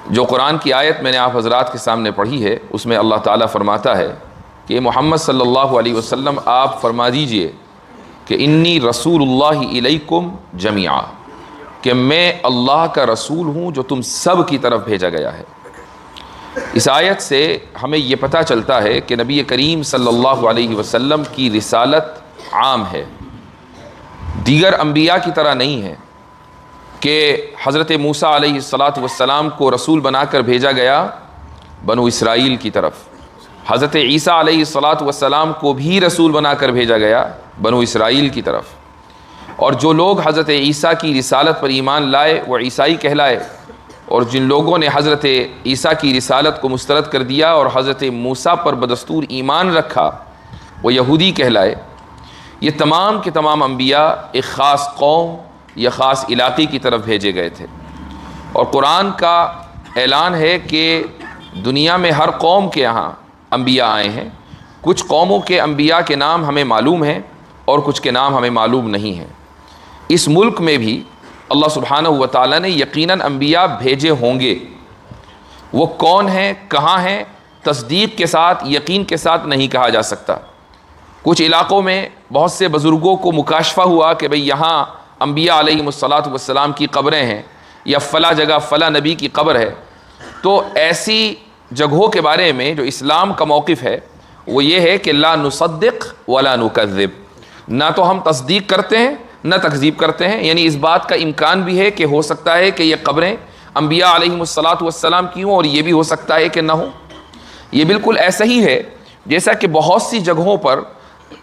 جو قرآن کی آیت میں نے آپ حضرات کے سامنے پڑھی ہے اس میں اللہ تعالیٰ فرماتا ہے کہ محمد صلی اللہ علیہ وسلم آپ فرما دیجئے کہ انی رسول اللہ الیکم جمیعا، کہ میں اللہ کا رسول ہوں جو تم سب کی طرف بھیجا گیا ہے۔ اس آیت سے ہمیں یہ پتہ چلتا ہے کہ نبی کریم صلی اللہ علیہ وسلم کی رسالت عام ہے، دیگر انبیاء کی طرح نہیں ہے کہ حضرت موسیٰ علیہ السلام کو رسول بنا کر بھیجا گیا بنو اسرائیل کی طرف، حضرت عیسیٰ علیہ السلام کو بھی رسول بنا کر بھیجا گیا بنو اسرائیل کی طرف، اور جو لوگ حضرت عیسیٰ کی رسالت پر ایمان لائے وہ عیسائی کہلائے، اور جن لوگوں نے حضرت عیسیٰ کی رسالت کو مسترد کر دیا اور حضرت موسیٰ پر بدستور ایمان رکھا وہ یہودی کہلائے۔ یہ تمام کے تمام انبیاء ایک خاص قوم یا خاص علاقے کی طرف بھیجے گئے تھے، اور قرآن کا اعلان ہے کہ دنیا میں ہر قوم کے یہاں انبیاء آئے ہیں، کچھ قوموں کے انبیاء کے نام ہمیں معلوم ہیں اور کچھ کے نام ہمیں معلوم نہیں ہیں۔ اس ملک میں بھی اللہ سبحانہ و تعالیٰ نے یقیناً انبیاء بھیجے ہوں گے، وہ کون ہیں کہاں ہیں تصدیق کے ساتھ یقین کے ساتھ نہیں کہا جا سکتا۔ کچھ علاقوں میں بہت سے بزرگوں کو مکاشفہ ہوا کہ بھئی یہاں انبیاء علیہم السلام کی قبریں ہیں یا فلاں جگہ فلاں نبی کی قبر ہے، تو ایسی جگہوں کے بارے میں جو اسلام کا موقف ہے وہ یہ ہے کہ لا نصدق ولا نکذب، نہ تو ہم تصدیق کرتے ہیں نہ تکذیب کرتے ہیں، یعنی اس بات کا امکان بھی ہے کہ ہو سکتا ہے کہ یہ قبریں انبیاء علیہم السلام کی ہوں اور یہ بھی ہو سکتا ہے کہ نہ ہوں۔ یہ بالکل ایسا ہی ہے جیسا کہ بہت سی جگہوں پر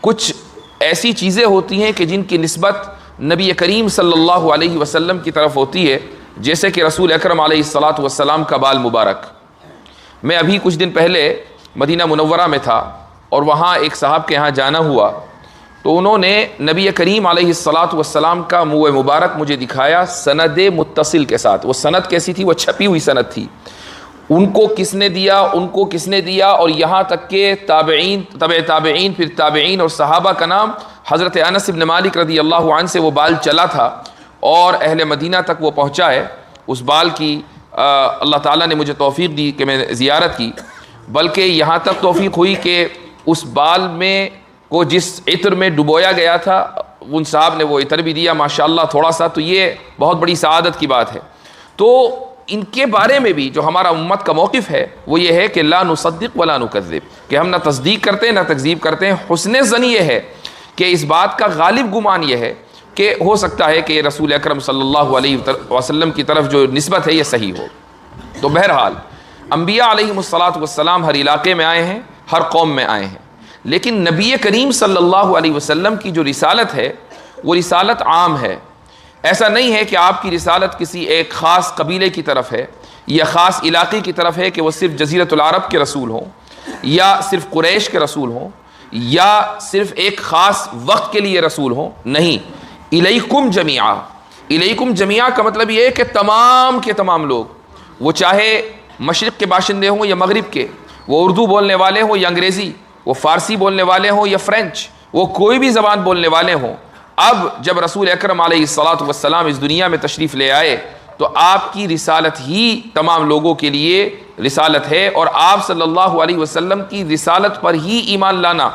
کچھ ایسی چیزیں ہوتی ہیں کہ جن کی نسبت نبی کریم صلی اللہ علیہ وسلم کی طرف ہوتی ہے، جیسے کہ رسول اکرم علیہ السلام کا بال مبارک۔ میں ابھی کچھ دن پہلے مدینہ منورہ میں تھا اور وہاں ایک صاحب کے یہاں جانا ہوا، تو انہوں نے نبی کریم علیہ السلام کا منہ مبارک مجھے دکھایا سند متصل کے ساتھ۔ وہ سند کیسی تھی؟ وہ چھپی ہوئی سند تھی، ان کو کس نے دیا، ان کو کس نے دیا، اور یہاں تک کہ تابعین، تبع تابعین، پھر تابعین اور صحابہ کا نام، حضرت انس بن مالک رضی اللہ عنہ سے وہ بال چلا تھا اور اہل مدینہ تک وہ پہنچا ہے۔ اس بال کی اللہ تعالیٰ نے مجھے توفیق دی کہ میں زیارت کی، بلکہ یہاں تک توفیق ہوئی کہ اس بال میں کو جس عطر میں ڈبویا گیا تھا ان صاحب نے وہ عطر بھی دیا ماشاءاللہ تھوڑا سا، تو یہ بہت بڑی سعادت کی بات ہے۔ تو ان کے بارے میں بھی جو ہمارا امت کا موقف ہے وہ یہ ہے کہ لا نصدق ولا نکذب، کہ ہم نہ تصدیق کرتے ہیں نہ تکذیب کرتے ہیں۔ حسن ظن یہ ہے کہ اس بات کا غالب گمان یہ ہے کہ ہو سکتا ہے کہ رسول اکرم صلی اللہ علیہ وسلم کی طرف جو نسبت ہے یہ صحیح ہو۔ تو بہرحال انبیاء علیہم السلام ہر علاقے میں آئے ہیں، ہر قوم میں آئے ہیں، لیکن نبی کریم صلی اللہ علیہ وسلم کی جو رسالت ہے وہ رسالت عام ہے۔ ایسا نہیں ہے کہ آپ کی رسالت کسی ایک خاص قبیلے کی طرف ہے یا خاص علاقے کی طرف ہے کہ وہ صرف جزیرۃ العرب کے رسول ہوں یا صرف قریش کے رسول ہوں یا صرف ایک خاص وقت کے لیے رسول ہوں، نہیں۔ الیکم جمیعا، الیکم جمیعا کا مطلب یہ ہے کہ تمام کے تمام لوگ، وہ چاہے مشرق کے باشندے ہوں یا مغرب کے، وہ اردو بولنے والے ہوں یا انگریزی، وہ فارسی بولنے والے ہوں یا فرینچ، وہ کوئی بھی زبان بولنے والے ہوں۔ اب جب رسول اکرم علیہ السلام اس دنیا میں تشریف لے آئے تو آپ کی رسالت ہی تمام لوگوں کے لیے رسالت ہے، اور آپ صلی اللہ علیہ وسلم کی رسالت پر ہی ایمان لانا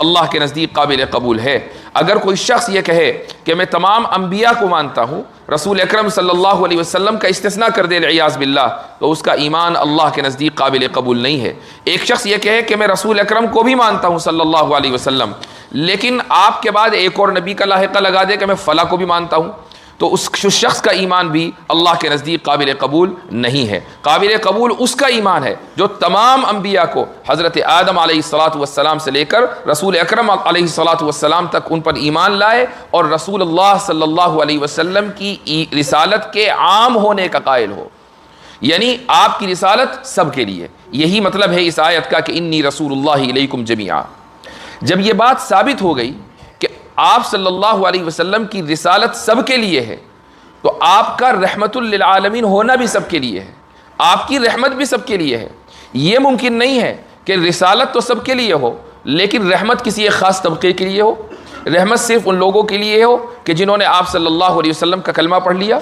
اللہ کے نزدیک قابل قبول ہے۔ اگر کوئی شخص یہ کہے کہ میں تمام انبیاء کو مانتا ہوں، رسول اکرم صلی اللہ علیہ وسلم کا استثناء کر دے العیاذ باللہ، تو اس کا ایمان اللہ کے نزدیک قابل قبول نہیں ہے۔ ایک شخص یہ کہے کہ میں رسول اکرم کو بھی مانتا ہوں صلی اللہ علیہ وسلم، لیکن آپ کے بعد ایک اور نبی کا لاحقہ لگا دے کہ میں فلاں کو بھی مانتا ہوں، تو اس شخص کا ایمان بھی اللہ کے نزدیک قابل قبول نہیں ہے۔ قابل قبول اس کا ایمان ہے جو تمام انبیاء کو حضرت آدم علیہ السلام سے لے کر رسول اکرم علیہ السلام تک ان پر ایمان لائے اور رسول اللہ صلی اللہ علیہ وسلم کی رسالت کے عام ہونے کا قائل ہو، یعنی آپ کی رسالت سب کے لیے۔ یہی مطلب ہے اس آیت کا کہ انی رسول اللہ الیکم جمیعا۔ جب یہ بات ثابت ہو گئی کہ آپ صلی اللہ علیہ وسلم کی رسالت سب کے لیے ہے، تو آپ کا رحمت للعالمین ہونا بھی سب کے لیے ہے، آپ کی رحمت بھی سب کے لیے ہے۔ یہ ممکن نہیں ہے کہ رسالت تو سب کے لیے ہو لیکن رحمت کسی ایک خاص طبقے کے لیے ہو۔ رحمت صرف ان لوگوں کے لیے ہو کہ جنہوں نے آپ صلی اللہ علیہ وسلم کا کلمہ پڑھ لیا،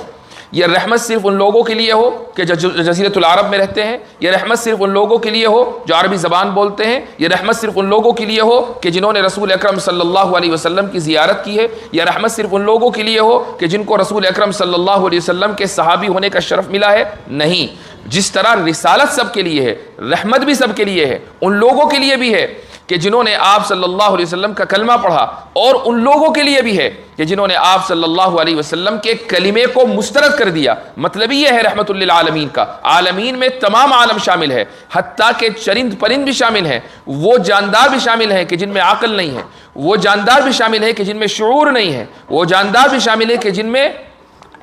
یہ رحمت صرف ان لوگوں کے لیے ہو کہ جو جزیرۃ العرب میں رہتے ہیں، یہ رحمت صرف ان لوگوں کے لیے ہو جو عربی زبان بولتے ہیں، یہ رحمت صرف ان لوگوں کے لیے ہو کہ جنہوں نے رسول اکرم صلی اللہ علیہ وسلم کی زیارت کی ہے، یہ رحمت صرف ان لوگوں کے لیے ہو کہ جن کو رسول اکرم صلی اللہ علیہ وسلم کے صحابی ہونے کا شرف ملا ہے؟ نہیں۔ جس طرح رسالت سب کے لیے ہے، رحمت بھی سب کے لیے ہے، ان لوگوں کے لیے بھی ہے کہ جنہوں نے آپ صلی اللہ علیہ وسلم کا کلمہ پڑھا، اور ان لوگوں کے لیے بھی ہے کہ جنہوں نے آپ صلی اللہ علیہ وسلم کے کلمے کو مسترد کر دیا۔ مطلب یہ ہے رحمت للعالمین کا، عالمین میں تمام عالم شامل ہے، حتیٰ کہ چرند پرند بھی شامل ہیں، وہ جاندار بھی شامل ہیں کہ جن میں عقل نہیں ہے، وہ جاندار بھی شامل ہے کہ جن میں شعور نہیں ہے، وہ جاندار بھی شامل ہے کہ جن میں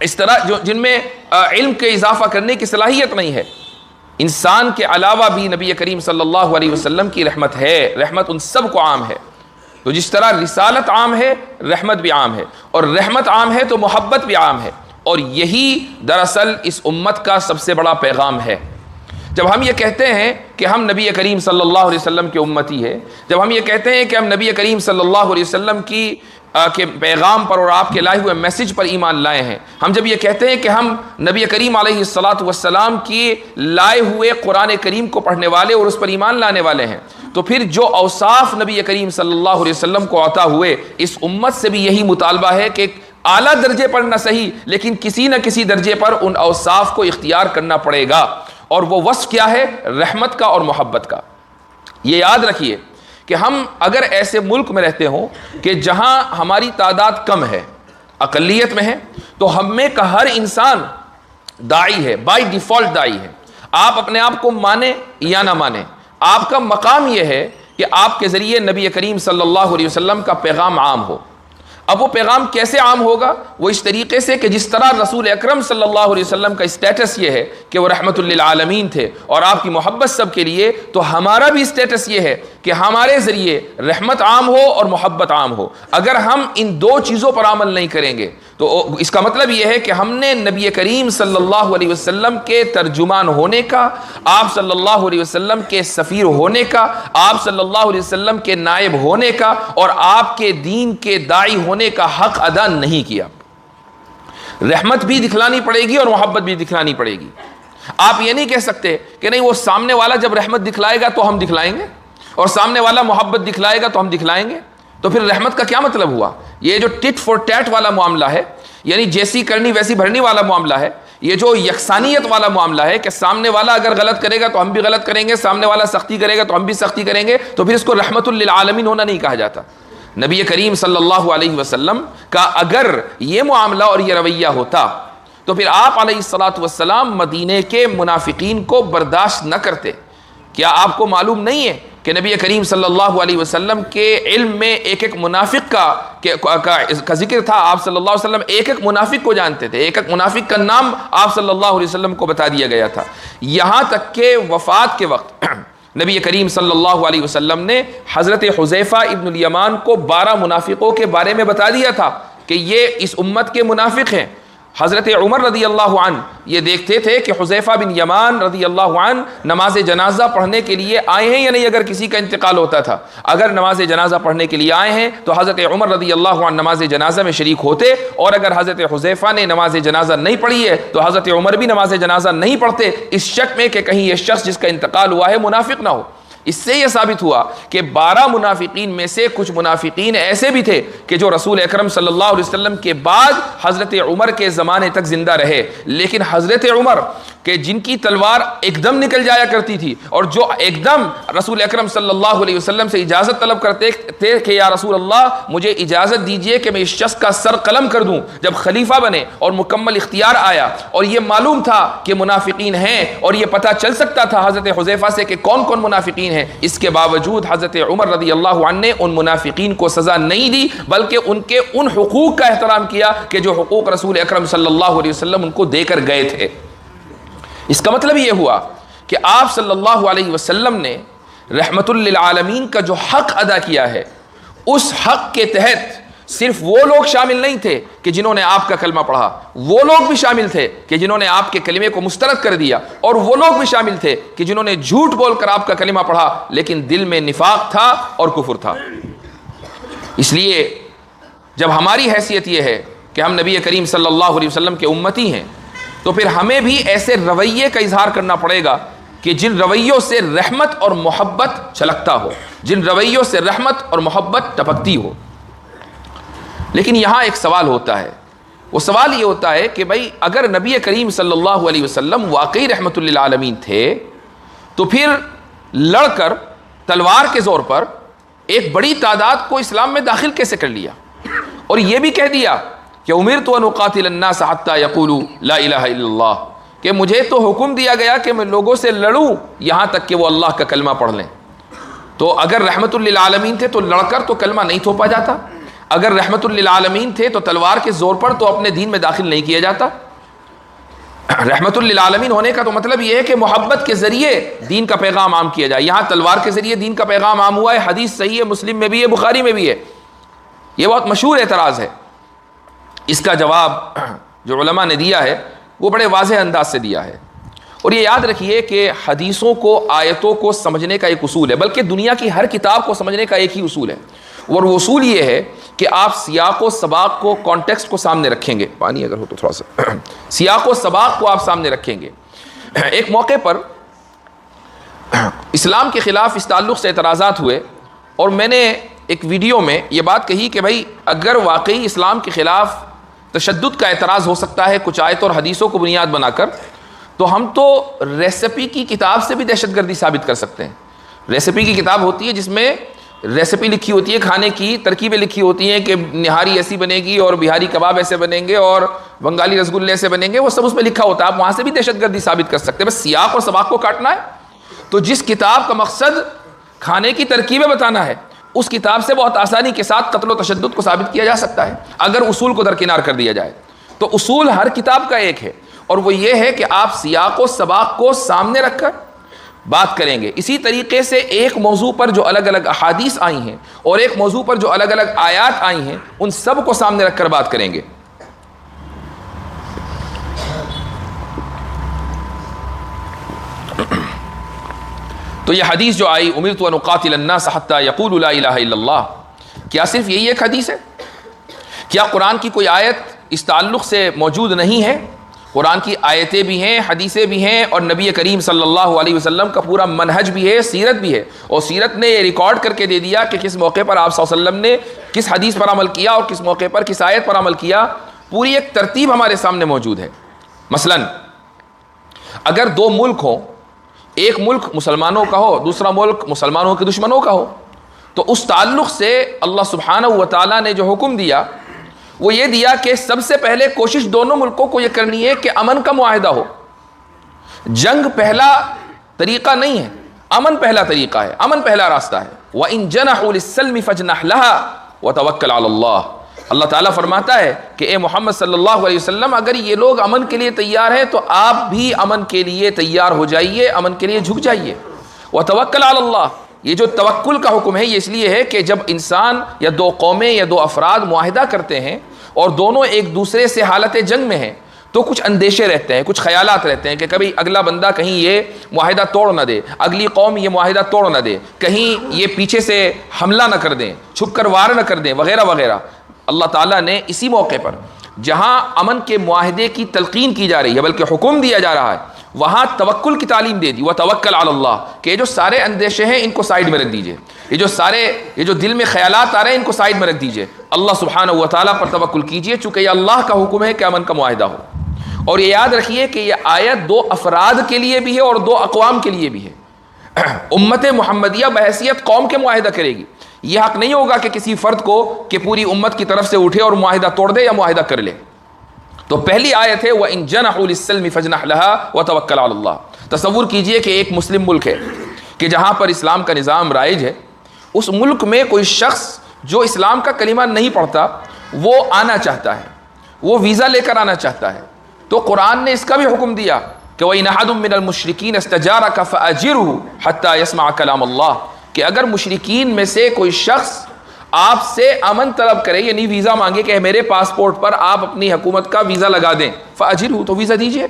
اس طرح جن میں علم کے اضافہ کرنے کی صلاحیت نہیں ہے۔ انسان کے علاوہ بھی نبی کریم صلی اللہ علیہ وسلم کی رحمت ہے، رحمت ان سب کو عام ہے۔ تو جس طرح رسالت عام ہے، رحمت بھی عام ہے، اور رحمت عام ہے تو محبت بھی عام ہے، اور یہی دراصل اس امت کا سب سے بڑا پیغام ہے۔ جب ہم یہ کہتے ہیں کہ ہم نبی کریم صلی اللہ علیہ وسلم کے امتی ہے، جب ہم یہ کہتے ہیں کہ ہم نبی کریم صلی اللہ علیہ وسلم کے پیغام پر اور آپ کے لائے ہوئے میسج پر ایمان لائے ہیں، ہم جب یہ کہتے ہیں کہ ہم نبی کریم علیہ السلام کی لائے ہوئے قرآن کریم کو پڑھنے والے اور اس پر ایمان لانے والے ہیں، تو پھر جو اوصاف نبی کریم صلی اللہ علیہ وسلم کو عطا ہوئے، اس امت سے بھی یہی مطالبہ ہے کہ اعلیٰ درجے پر نہ صحیح لیکن کسی نہ کسی درجے پر ان اوصاف کو اختیار کرنا پڑے گا، اور وہ وصف کیا ہے؟ رحمت کا اور محبت کا۔ یہ یاد رکھیے کہ ہم اگر ایسے ملک میں رہتے ہوں کہ جہاں ہماری تعداد کم ہے، اقلیت میں ہے، تو ہم میں کا ہر انسان داعی ہے، بائی ڈیفالٹ داعی ہے۔ آپ اپنے آپ کو مانیں یا نہ مانیں، آپ کا مقام یہ ہے کہ آپ کے ذریعے نبی کریم صلی اللہ علیہ وسلم کا پیغام عام ہو۔ اب وہ پیغام کیسے عام ہوگا؟ وہ اس طریقے سے کہ جس طرح رسول اکرم صلی اللہ علیہ وسلم کا اسٹیٹس یہ ہے کہ وہ رحمت للعالمین تھے اور آپ کی محبت سب کے لیے، تو ہمارا بھی اسٹیٹس یہ ہے کہ ہمارے ذریعے رحمت عام ہو اور محبت عام ہو۔ اگر ہم ان دو چیزوں پر عمل نہیں کریں گے تو اس کا مطلب یہ ہے کہ ہم نے نبی کریم صلی اللہ علیہ وسلم کے ترجمان ہونے کا، آپ صلی اللہ علیہ وسلم کے سفیر ہونے کا، آپ صلی اللہ علیہ وسلم کے نائب ہونے کا اور آپ کے دین کے داعی ہونے کا حق ادا نہیں کیا۔ رحمت بھی دکھلانی پڑے گی اور محبت بھی دکھلانی پڑے گی۔ آپ یہ نہیں کہہ سکتے کہ نہیں، وہ سامنے والا جب رحمت دکھلائے گا تو ہم دکھلائیں گے، اور سامنے والا محبت دکھلائے گا تو ہم دکھلائیں گے۔ تو پھر رحمت کا کیا مطلب ہوا؟ یہ جو ٹٹ فور ٹیٹ والا معاملہ ہے، یعنی جیسی کرنی ویسی بھرنی والا معاملہ ہے، یہ جو یکسانیت والا معاملہ ہے کہ سامنے والا اگر غلط کرے گا تو ہم بھی غلط کریں گے، سامنے والا سختی کرے گا تو ہم بھی سختی کریں گے، تو پھر اس کو رحمت للعالمین ہونا نہیں کہا جاتا۔ نبی کریم صلی اللہ علیہ وسلم کا اگر یہ معاملہ اور یہ رویہ ہوتا تو پھر آپ علیہ السلام مدینے کے منافقین کو برداشت نہ کرتے۔ کیا آپ کو معلوم نہیں ہے کہ نبی کریم صلی اللہ علیہ وسلم کے علم میں ایک ایک منافق کا ذکر تھا؟ آپ صلی اللہ علیہ وسلم ایک ایک منافق کو جانتے تھے، ایک ایک منافق کا نام آپ صلی اللہ علیہ وسلم کو بتا دیا گیا تھا، یہاں تک کہ وفات کے وقت نبی کریم صلی اللہ علیہ وسلم نے حضرت حذیفہ ابن الیمان کو 12 منافقوں کے بارے میں بتا دیا تھا کہ یہ اس امت کے منافق ہیں۔ حضرت عمر رضی اللہ عنہ یہ دیکھتے تھے کہ حذیفہ بن یمان رضی اللہ عنہ نماز جنازہ پڑھنے کے لیے آئے ہیں یا نہیں، اگر کسی کا انتقال ہوتا تھا۔ اگر نماز جنازہ پڑھنے کے لیے آئے ہیں تو حضرت عمر رضی اللہ عنہ نماز جنازہ میں شریک ہوتے، اور اگر حضرت حذیفہ نے نماز جنازہ نہیں پڑھی ہے تو حضرت عمر بھی نماز جنازہ نہیں پڑھتے، اس شک میں کہ کہیں یہ شخص جس کا انتقال ہوا ہے منافق نہ ہو۔ اس سے یہ ثابت ہوا کہ 12 منافقین میں سے کچھ منافقین ایسے بھی تھے کہ جو رسول اکرم صلی اللہ علیہ وسلم کے بعد حضرت عمر کے زمانے تک زندہ رہے، لیکن حضرت عمر کہ جن کی تلوار ایک دم نکل جایا کرتی تھی اور جو ایک دم رسول اکرم صلی اللہ علیہ وسلم سے اجازت طلب کرتے تھے کہ یا رسول اللہ مجھے اجازت دیجئے کہ میں اس شخص کا سر قلم کر دوں، جب خلیفہ بنے اور مکمل اختیار آیا اور یہ معلوم تھا کہ منافقین ہیں اور یہ پتہ چل سکتا تھا حضرت حذیفہ سے کہ کون کون منافقین ہیں، اس کے باوجود حضرت عمر رضی اللہ عنہ نے ان منافقین کو سزا نہیں دی بلکہ ان کے ان حقوق کا احترام کیا کہ جو حقوق رسول اکرم صلی اللہ علیہ وسلم ان کو دے کر گئے تھے۔ اس کا مطلب یہ ہوا کہ آپ صلی اللہ علیہ وسلم نے رحمت للعالمین کا جو حق ادا کیا ہے، اس حق کے تحت صرف وہ لوگ شامل نہیں تھے کہ جنہوں نے آپ کا کلمہ پڑھا، وہ لوگ بھی شامل تھے کہ جنہوں نے آپ کے کلمے کو مسترد کر دیا، اور وہ لوگ بھی شامل تھے کہ جنہوں نے جھوٹ بول کر آپ کا کلمہ پڑھا لیکن دل میں نفاق تھا اور کفر تھا۔ اس لیے جب ہماری حیثیت یہ ہے کہ ہم نبی کریم صلی اللہ علیہ وسلم کے امتی ہیں، تو پھر ہمیں بھی ایسے رویے کا اظہار کرنا پڑے گا کہ جن رویوں سے رحمت اور محبت چھلکتا ہو، جن رویوں سے رحمت اور محبت ٹپکتی ہو۔ لیکن یہاں ایک سوال ہوتا ہے، وہ سوال یہ ہوتا ہے کہ بھائی اگر نبی کریم صلی اللہ علیہ وسلم واقعی رحمت للعالمین تھے تو پھر لڑ کر تلوار کے زور پر ایک بڑی تعداد کو اسلام میں داخل کیسے کر لیا، اور یہ بھی کہہ دیا کہ امرت ان اقاتل الناس حتی یقولوا لا الہ الا اللہ، کہ مجھے تو حکم دیا گیا کہ میں لوگوں سے لڑوں یہاں تک کہ وہ اللہ کا کلمہ پڑھ لیں۔ تو اگر رحمت للعالمین تھے تو لڑ کر تو کلمہ نہیں تھوپا جاتا، اگر رحمت للعالمین تھے تو تلوار کے زور پر تو اپنے دین میں داخل نہیں کیا جاتا۔ رحمت للعالمین ہونے کا تو مطلب یہ ہے کہ محبت کے ذریعے دین کا پیغام عام کیا جائے۔ یہاں تلوار کے ذریعے دین کا پیغام عام ہوا ہے، حدیث صحیح ہے، مسلم میں بھی ہے، بخاری میں بھی ہے۔ یہ بہت مشہور اعتراض ہے۔ اس کا جواب جو علماء نے دیا ہے وہ بڑے واضح انداز سے دیا ہے، اور یہ یاد رکھیے کہ حدیثوں کو، آیتوں کو سمجھنے کا ایک اصول ہے، بلکہ دنیا کی ہر کتاب کو سمجھنے کا ایک ہی اصول ہے، اور وہ اصول یہ ہے کہ آپ سیاق و سباق کو، کانٹیکسٹ کو سامنے رکھیں گے۔ پانی اگر ہو تو تھوڑا سا سیاق و سباق کو آپ سامنے رکھیں گے۔ ایک موقع پر اسلام کے خلاف اس تعلق سے اعتراضات ہوئے، اور میں نے ایک ویڈیو میں یہ بات کہی کہ بھائی اگر واقعی اسلام کے خلاف تشدد کا اعتراض ہو سکتا ہے کچھ آیت اور حدیثوں کو بنیاد بنا کر، تو ہم تو ریسیپی کی کتاب سے بھی دہشت گردی ثابت کر سکتے ہیں۔ ریسیپی کی کتاب ہوتی ہے جس میں ریسیپی لکھی ہوتی ہے، کھانے کی ترکیبیں لکھی ہوتی ہیں کہ نہاری ایسی بنے گی اور بہاری کباب ایسے بنیں گے اور بنگالی رسگلے ایسے بنیں گے، وہ سب اس میں لکھا ہوتا ہے، آپ وہاں سے بھی دہشت گردی ثابت کر سکتے ہیں۔ بس سیاق اور سباق کو کاٹنا ہے۔ تو جس کتاب کا مقصد کھانے کی ترکیبیں بتانا ہے، اس کتاب سے بہت آسانی کے ساتھ قتل و تشدد کو ثابت کیا جا سکتا ہے اگر اصول کو درکنار کر دیا جائے۔ تو اصول ہر کتاب کا ایک ہے، اور وہ یہ ہے کہ آپ سیاق و سباق کو سامنے رکھ کر بات کریں گے۔ اسی طریقے سے ایک موضوع پر جو الگ الگ احادیث آئی ہیں اور ایک موضوع پر جو الگ الگ آیات آئی ہیں، ان سب کو سامنے رکھ کر بات کریں گے۔ تو یہ حدیث جو آئی امرت ان اقاتل الناس حتی یقولوا لا الہ الا اللہ، کیا صرف یہی ایک حدیث ہے؟ کیا قرآن کی کوئی آیت اس تعلق سے موجود نہیں ہے؟ قرآن کی آیتیں بھی ہیں، حدیثیں بھی ہیں، اور نبی کریم صلی اللہ علیہ وسلم کا پورا منہج بھی ہے، سیرت بھی ہے، اور سیرت نے یہ ریکارڈ کر کے دے دیا کہ کس موقع پر آپ صلی اللہ علیہ وسلم نے کس حدیث پر عمل کیا اور کس موقع پر کس آیت پر عمل کیا۔ پوری ایک ترتیب ہمارے سامنے موجود ہے۔ مثلا اگر دو ملک ہوں، ایک ملک مسلمانوں کا ہو، دوسرا ملک مسلمانوں کے دشمنوں کا ہو، تو اس تعلق سے اللہ سبحانہ و تعالیٰ نے جو حکم دیا وہ یہ دیا کہ سب سے پہلے کوشش دونوں ملکوں کو یہ کرنی ہے کہ امن کا معاہدہ ہو۔ جنگ پہلا طریقہ نہیں ہے، امن پہلا طریقہ ہے، امن پہلا راستہ ہے۔ وَإِن جَنَحُوا لِلسَّلْمِ فَاجْنَحْ لَهَا وَتَوَكَّلْ عَلَى اللَّهِ، اللہ تعالیٰ فرماتا ہے کہ اے محمد صلی اللہ علیہ وسلم، اگر یہ لوگ امن کے لیے تیار ہیں تو آپ بھی امن کے لیے تیار ہو جائیے، امن کے لیے جھک جائیے۔ وَتَوَكَّلْ عَلَى اللَّهِ، یہ جو توکل کا حکم ہے یہ اس لیے ہے کہ جب انسان یا دو قومیں یا دو افراد معاہدہ کرتے ہیں اور دونوں ایک دوسرے سے حالت جنگ میں ہیں تو کچھ اندیشے رہتے ہیں، کچھ خیالات رہتے ہیں کہ کبھی اگلا بندہ کہیں یہ معاہدہ توڑ نہ دے، اگلی قوم یہ معاہدہ توڑ نہ دے، کہیں یہ پیچھے سے حملہ نہ کر دیں، چھپ کر وار نہ کر دیں، وغیرہ وغیرہ۔ اللہ تعالیٰ نے اسی موقع پر جہاں امن کے معاہدے کی تلقین کی جا رہی ہے بلکہ حکم دیا جا رہا ہے، وہاں توکل کی تعلیم دے دی، وَتَوَكَّلْ عَلَى اللَّهِ، کہ یہ جو سارے اندیشے ہیں ان کو سائیڈ میں رکھ دیجئے، یہ جو دل میں خیالات آ رہے ہیں ان کو سائیڈ میں رکھ دیجئے، اللہ سبحانہ و تعالیٰ پر توکل کیجئے، چونکہ یہ اللہ کا حکم ہے کہ امن کا معاہدہ ہو۔ اور یہ یاد رکھیے کہ یہ آیت دو افراد کے لیے بھی ہے اور دو اقوام کے لیے بھی ہے۔ امت محمدیہ بحیثیت قوم کے معاہدہ کرے گی، یہ حق نہیں ہوگا کہ کسی فرد کو کہ پوری امت کی طرف سے اٹھے اور معاہدہ توڑ دے یا معاہدہ کر لے۔ تو پہلی آیت ہے وَإِن جَنَحُوا لِلسَّلْمِ فَاجْنَحْ لَهَا وَتَوَكَّلْ عَلَى اللَّهِ۔ تصور کیجئے کہ ایک مسلم ملک ہے کہ جہاں پر اسلام کا نظام رائج ہے، اس ملک میں کوئی شخص جو اسلام کا کلمہ نہیں پڑھتا وہ آنا چاہتا ہے، وہ ویزا لے کر آنا چاہتا ہے، تو قرآن نے اس کا بھی حکم دیا کہ وَإِنْ أَحَدٌ مِّنَ الْمُشْرِكِينَ اسْتَجَارَكَ فَأَجِرْهُ حَتَّى يَسْمَعَ كَلَامَ اللَّهِ، کہ اگر مشرکین میں سے کوئی شخص آپ سے امن طلب کرے، یعنی ویزا مانگے کہ میرے پاسپورٹ پر آپ اپنی حکومت کا ویزا لگا دیں، فَأَجِرْهُ، تو ویزا دیجئے،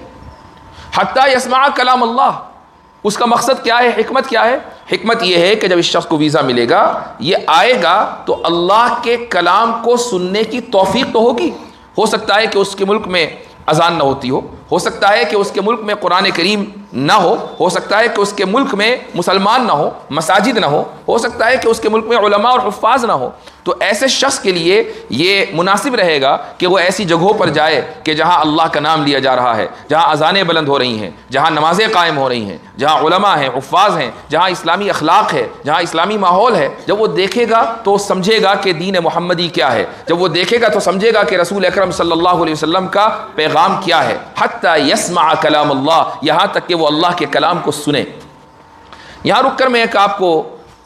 حَتَّى يَسْمَعَ كَلَامَ اللَّهِ۔ اس کا مقصد کیا ہے، حکمت کیا ہے؟ حکمت یہ ہے کہ جب اس شخص کو ویزا ملے گا، یہ آئے گا تو اللہ کے کلام کو سننے کی توفیق تو ہوگی۔ ہو سکتا ہے کہ اس کے ملک میں اذان نہ ہوتی ہو سکتا ہے کہ اس کے ملک میں قرآن کریم نہ ہو سکتا ہے کہ اس کے ملک میں مسلمان نہ مساجد نہ ہو سکتا ہے کہ اس کے ملک میں علماء اور حفاظ نہ ہو. تو ایسے شخص کے لیے یہ مناسب رہے گا کہ وہ ایسی جگہوں پر جائے کہ جہاں اللہ کا نام لیا جا رہا ہے، جہاں اذانیں بلند ہو رہی ہیں، جہاں نمازیں قائم ہو رہی ہیں، جہاں علماء ہیں، حفاظ ہیں، جہاں اسلامی اخلاق ہے، جہاں اسلامی ماحول ہے. جب وہ دیکھے گا تو سمجھے گا کہ دین محمدی کیا ہے، جب وہ دیکھے گا تو سمجھے گا کہ رسول اکرم صلی اللہ علیہ وسلم کا پیغام کیا ہے. حتی یسمع کلام اللہ، یہاں تک کہ وہ اللہ کے کلام کو سنے. یہاں رک کر میں ایک آپ کو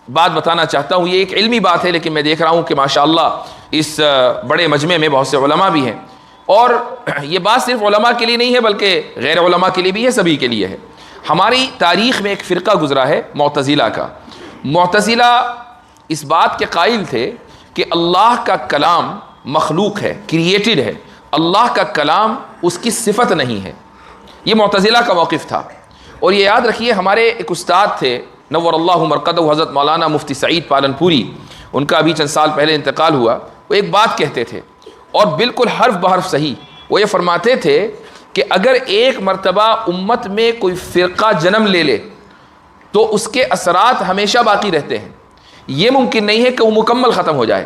بات بتانا چاہتا ہوں. یہ ایک علمی بات ہے، لیکن میں دیکھ رہا ہوں کہ ماشاءاللہ اس بڑے مجمع میں بہت سے علماء بھی ہیں، اور یہ بات صرف علماء کے لیے نہیں ہے بلکہ غیر علماء کے لیے بھی ہے، سبھی کے لیے ہے. ہماری تاریخ میں ایک فرقہ گزرا ہے معتزلہ کا. معتزلہ اس بات کے قائل تھے کہ اللہ کا کلام مخلوق ہے، کریٹڈ ہے، اللہ کا کلام اس کی صفت نہیں ہے. یہ معتزلہ کا موقف تھا. اور یہ یاد رکھیے، ہمارے ایک استاد تھے نور اللہ مرقدہ، حضرت مولانا مفتی سعید پالنپوری، ان کا ابھی چند سال پہلے انتقال ہوا. وہ ایک بات کہتے تھے اور بالکل حرف بحرف صحیح. وہ یہ فرماتے تھے کہ اگر ایک مرتبہ امت میں کوئی فرقہ جنم لے لے تو اس کے اثرات ہمیشہ باقی رہتے ہیں. یہ ممکن نہیں ہے کہ وہ مکمل ختم ہو جائے.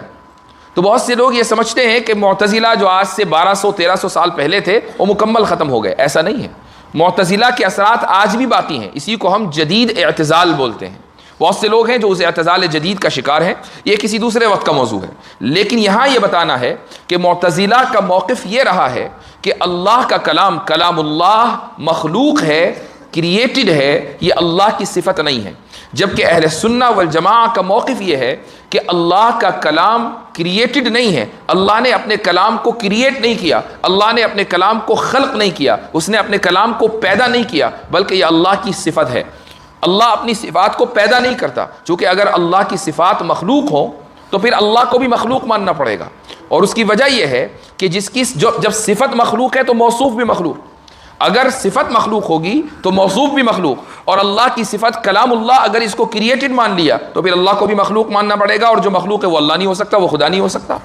تو بہت سے لوگ یہ سمجھتے ہیں کہ معتزلہ جو آج سے 1200-1300 سال پہلے تھے وہ مکمل ختم ہو گئے. ایسا نہیں ہے. معتزلہ کے اثرات آج بھی باقی ہیں. اسی کو ہم جدید اعتزال بولتے ہیں. بہت سے لوگ ہیں جو اس اعتزال جدید کا شکار ہیں. یہ کسی دوسرے وقت کا موضوع ہے. لیکن یہاں یہ بتانا ہے کہ معتزلہ کا موقف یہ رہا ہے کہ اللہ کا کلام، کلام اللہ مخلوق ہے، کریٹڈ ہے، یہ اللہ کی صفت نہیں ہے. جبکہ اہل سنہ والجماعہ کا موقف یہ ہے کہ اللہ کا کلام کریٹڈ نہیں ہے. اللہ نے اپنے کلام کو کریٹ نہیں کیا، اللہ نے اپنے کلام کو خلق نہیں کیا، اس نے اپنے کلام کو پیدا نہیں کیا، بلکہ یہ اللہ کی صفت ہے. اللہ اپنی صفات کو پیدا نہیں کرتا. چونکہ اگر اللہ کی صفات مخلوق ہوں تو پھر اللہ کو بھی مخلوق ماننا پڑے گا. اور اس کی وجہ یہ ہے کہ جب صفت مخلوق ہے تو موصوف بھی مخلوق. اگر صفت مخلوق ہوگی تو موصوف بھی مخلوق. اور اللہ کی صفت کلام اللہ اگر اس کو کریٹڈ مان لیا تو پھر اللہ کو بھی مخلوق ماننا پڑے گا. اور جو مخلوق ہے وہ اللہ نہیں ہو سکتا، وہ خدا نہیں ہو سکتا.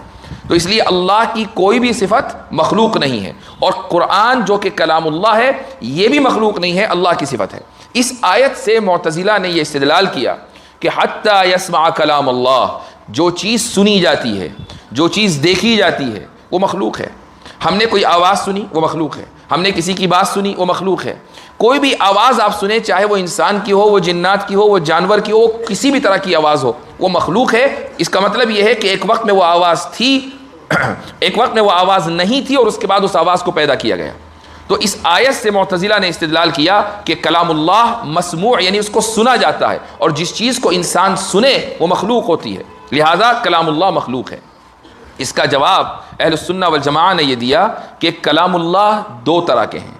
تو اس لیے اللہ کی کوئی بھی صفت مخلوق نہیں ہے. اور قرآن جو کہ کلام اللہ ہے یہ بھی مخلوق نہیں ہے، اللہ کی صفت ہے. اس آیت سے معتزلہ نے یہ استدلال کیا کہ حتی یسمع کلام اللہ، جو چیز سنی جاتی ہے، جو چیز دیکھی جاتی ہے وہ مخلوق ہے. ہم نے کوئی آواز سنی وہ مخلوق ہے، ہم نے کسی کی بات سنی وہ مخلوق ہے. کوئی بھی آواز آپ سنیں، چاہے وہ انسان کی ہو، وہ جنات کی ہو، وہ جانور کی ہو، وہ کسی بھی طرح کی آواز ہو، وہ مخلوق ہے. اس کا مطلب یہ ہے کہ ایک وقت میں وہ آواز تھی، ایک وقت میں وہ آواز نہیں تھی، اور اس کے بعد اس آواز کو پیدا کیا گیا. تو اس آیت سے معتزلہ نے استدلال کیا کہ کلام اللہ مسموع یعنی اس کو سنا جاتا ہے، اور جس چیز کو انسان سنے وہ مخلوق ہوتی ہے، لہذا کلام اللہ مخلوق ہے. اس کا جواب اہل السنہ والجماعہ نے یہ دیا کہ کلام اللہ دو طرح کے ہیں.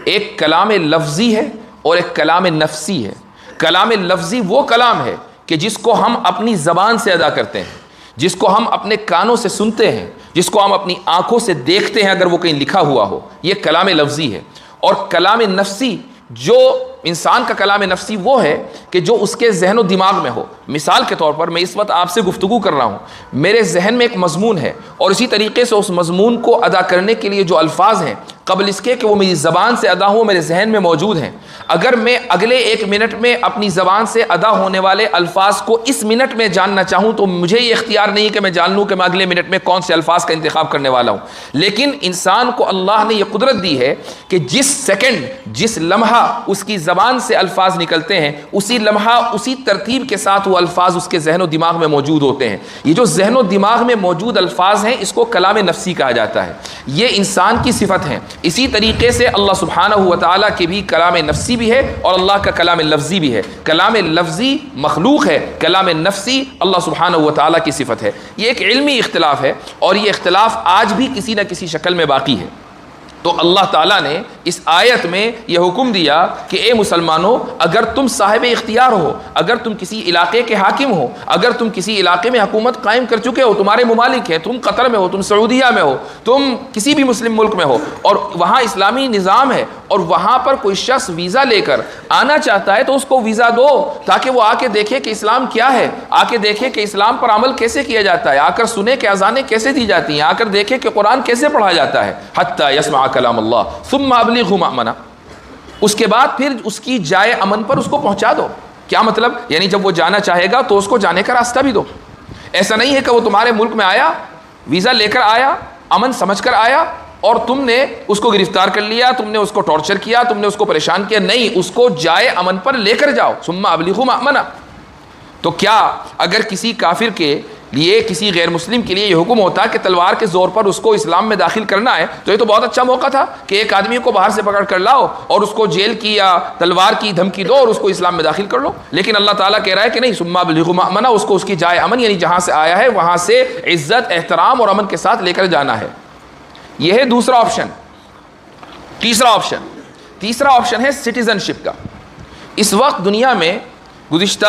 ایک کلام لفظی ہے اور ایک کلام نفسی ہے. کلام لفظی وہ کلام ہے کہ جس کو ہم اپنی زبان سے ادا کرتے ہیں، جس کو ہم اپنے کانوں سے سنتے ہیں، جس کو ہم اپنی آنکھوں سے دیکھتے ہیں اگر وہ کہیں لکھا ہوا ہو، یہ کلام لفظی ہے. اور کلام نفسی، جو انسان کا کلام نفسی وہ ہے کہ جو اس کے ذہن و دماغ میں ہو. مثال کے طور پر میں اس وقت آپ سے گفتگو کر رہا ہوں، میرے ذہن میں ایک مضمون ہے، اور اسی طریقے سے اس مضمون کو ادا کرنے کے لیے جو الفاظ ہیں قبل اس کے کہ وہ میری زبان سے ادا ہوں میرے ذہن میں موجود ہیں. اگر میں اگلے 1 منٹ میں اپنی زبان سے ادا ہونے والے الفاظ کو اس منٹ میں جاننا چاہوں تو مجھے یہ اختیار نہیں کہ میں جان لوں کہ میں اگلے منٹ میں کون سے الفاظ کا انتخاب کرنے والا ہوں. لیکن انسان کو اللہ نے یہ قدرت دی ہے کہ جس سیکنڈ، جس لمحہ اس کی زبان سے الفاظ نکلتے ہیں، اسی لمحہ اسی ترتیب کے ساتھ وہ الفاظ اس کے ذہن و دماغ میں موجود ہوتے ہیں. یہ جو ذہن و دماغ میں موجود الفاظ ہیں اس کو کلام نفسی کہا جاتا ہے. یہ انسان کی صفت ہیں. اسی طریقے سے اللہ سبحانہ و تعالیٰ کے بھی کلام نفسی بھی ہے اور اللہ کا کلام لفظی بھی ہے. کلام لفظی مخلوق ہے، کلام نفسی اللہ سبحانہ و تعالیٰ کی صفت ہے. یہ ایک علمی اختلاف ہے اور یہ اختلاف آج بھی کسی نہ کسی شکل میں باقی ہے. تو اللہ تعالیٰ نے اس آیت میں یہ حکم دیا کہ اے مسلمانوں، اگر تم صاحب اختیار ہو، اگر تم کسی علاقے کے حاکم ہو، اگر تم کسی علاقے میں حکومت قائم کر چکے ہو، تمہارے ممالک ہیں، تم قطر میں ہو، تم سعودیہ میں ہو، تم کسی بھی مسلم ملک میں ہو، اور وہاں اسلامی نظام ہے، اور وہاں پر کوئی شخص ویزا لے کر آنا چاہتا ہے تو اس کو ویزا دو تاکہ وہ آ کے دیکھے کہ اسلام کیا ہے، آ کے دیکھے کہ اسلام پر عمل کیسے کیا جاتا ہے، آ کر سنے کہ اذانیں کیسے دی جاتی ہیں، آ کر دیکھے کہ قرآن کیسے پڑھا جاتا ہے. حتی یسمع کلام اللہ ثم ابلغہ مأمنہ، اس کے بعد پھر اس کی جائے امن پر اس کو پہنچا دو۔ کیا مطلب؟ یعنی جب وہ جانا چاہے گا تو اس کو جانے کا راستہ بھی دو۔ ایسا نہیں ہے کہ وہ تمہارے ملک میں آیا، ویزا لے کر آیا، امن سمجھ کر آیا، اور تم نے اس کو گرفتار کر لیا، تم نے اس کو ٹارچر کیا، تم نے اس کو پریشان کیا۔ نہیں، اس کو جائے امن پر لے کر جاؤ۔ ثم ابلغہ مأمنہ۔ تو کیا اگر کسی کافر کے لیے، کسی غیر مسلم کے لیے یہ حکم ہوتا کہ تلوار کے زور پر اس کو اسلام میں داخل کرنا ہے، تو یہ تو بہت اچھا موقع تھا کہ ایک آدمی کو باہر سے پکڑ کر لاؤ اور اس کو جیل کی یا تلوار کی دھمکی دو اور اس کو اسلام میں داخل کر لو۔ لیکن اللہ تعالیٰ کہہ رہا ہے کہ نہیں، ثم ابلغہ مأمنہ، اس کو اس کی جائے امن، یعنی جہاں سے آیا ہے وہاں سے عزت، احترام اور امن کے ساتھ لے کر جانا ہے۔ یہ ہے دوسرا آپشن۔ تیسرا آپشن ہے سٹیزن شپ کا۔ اس وقت دنیا میں گزشتہ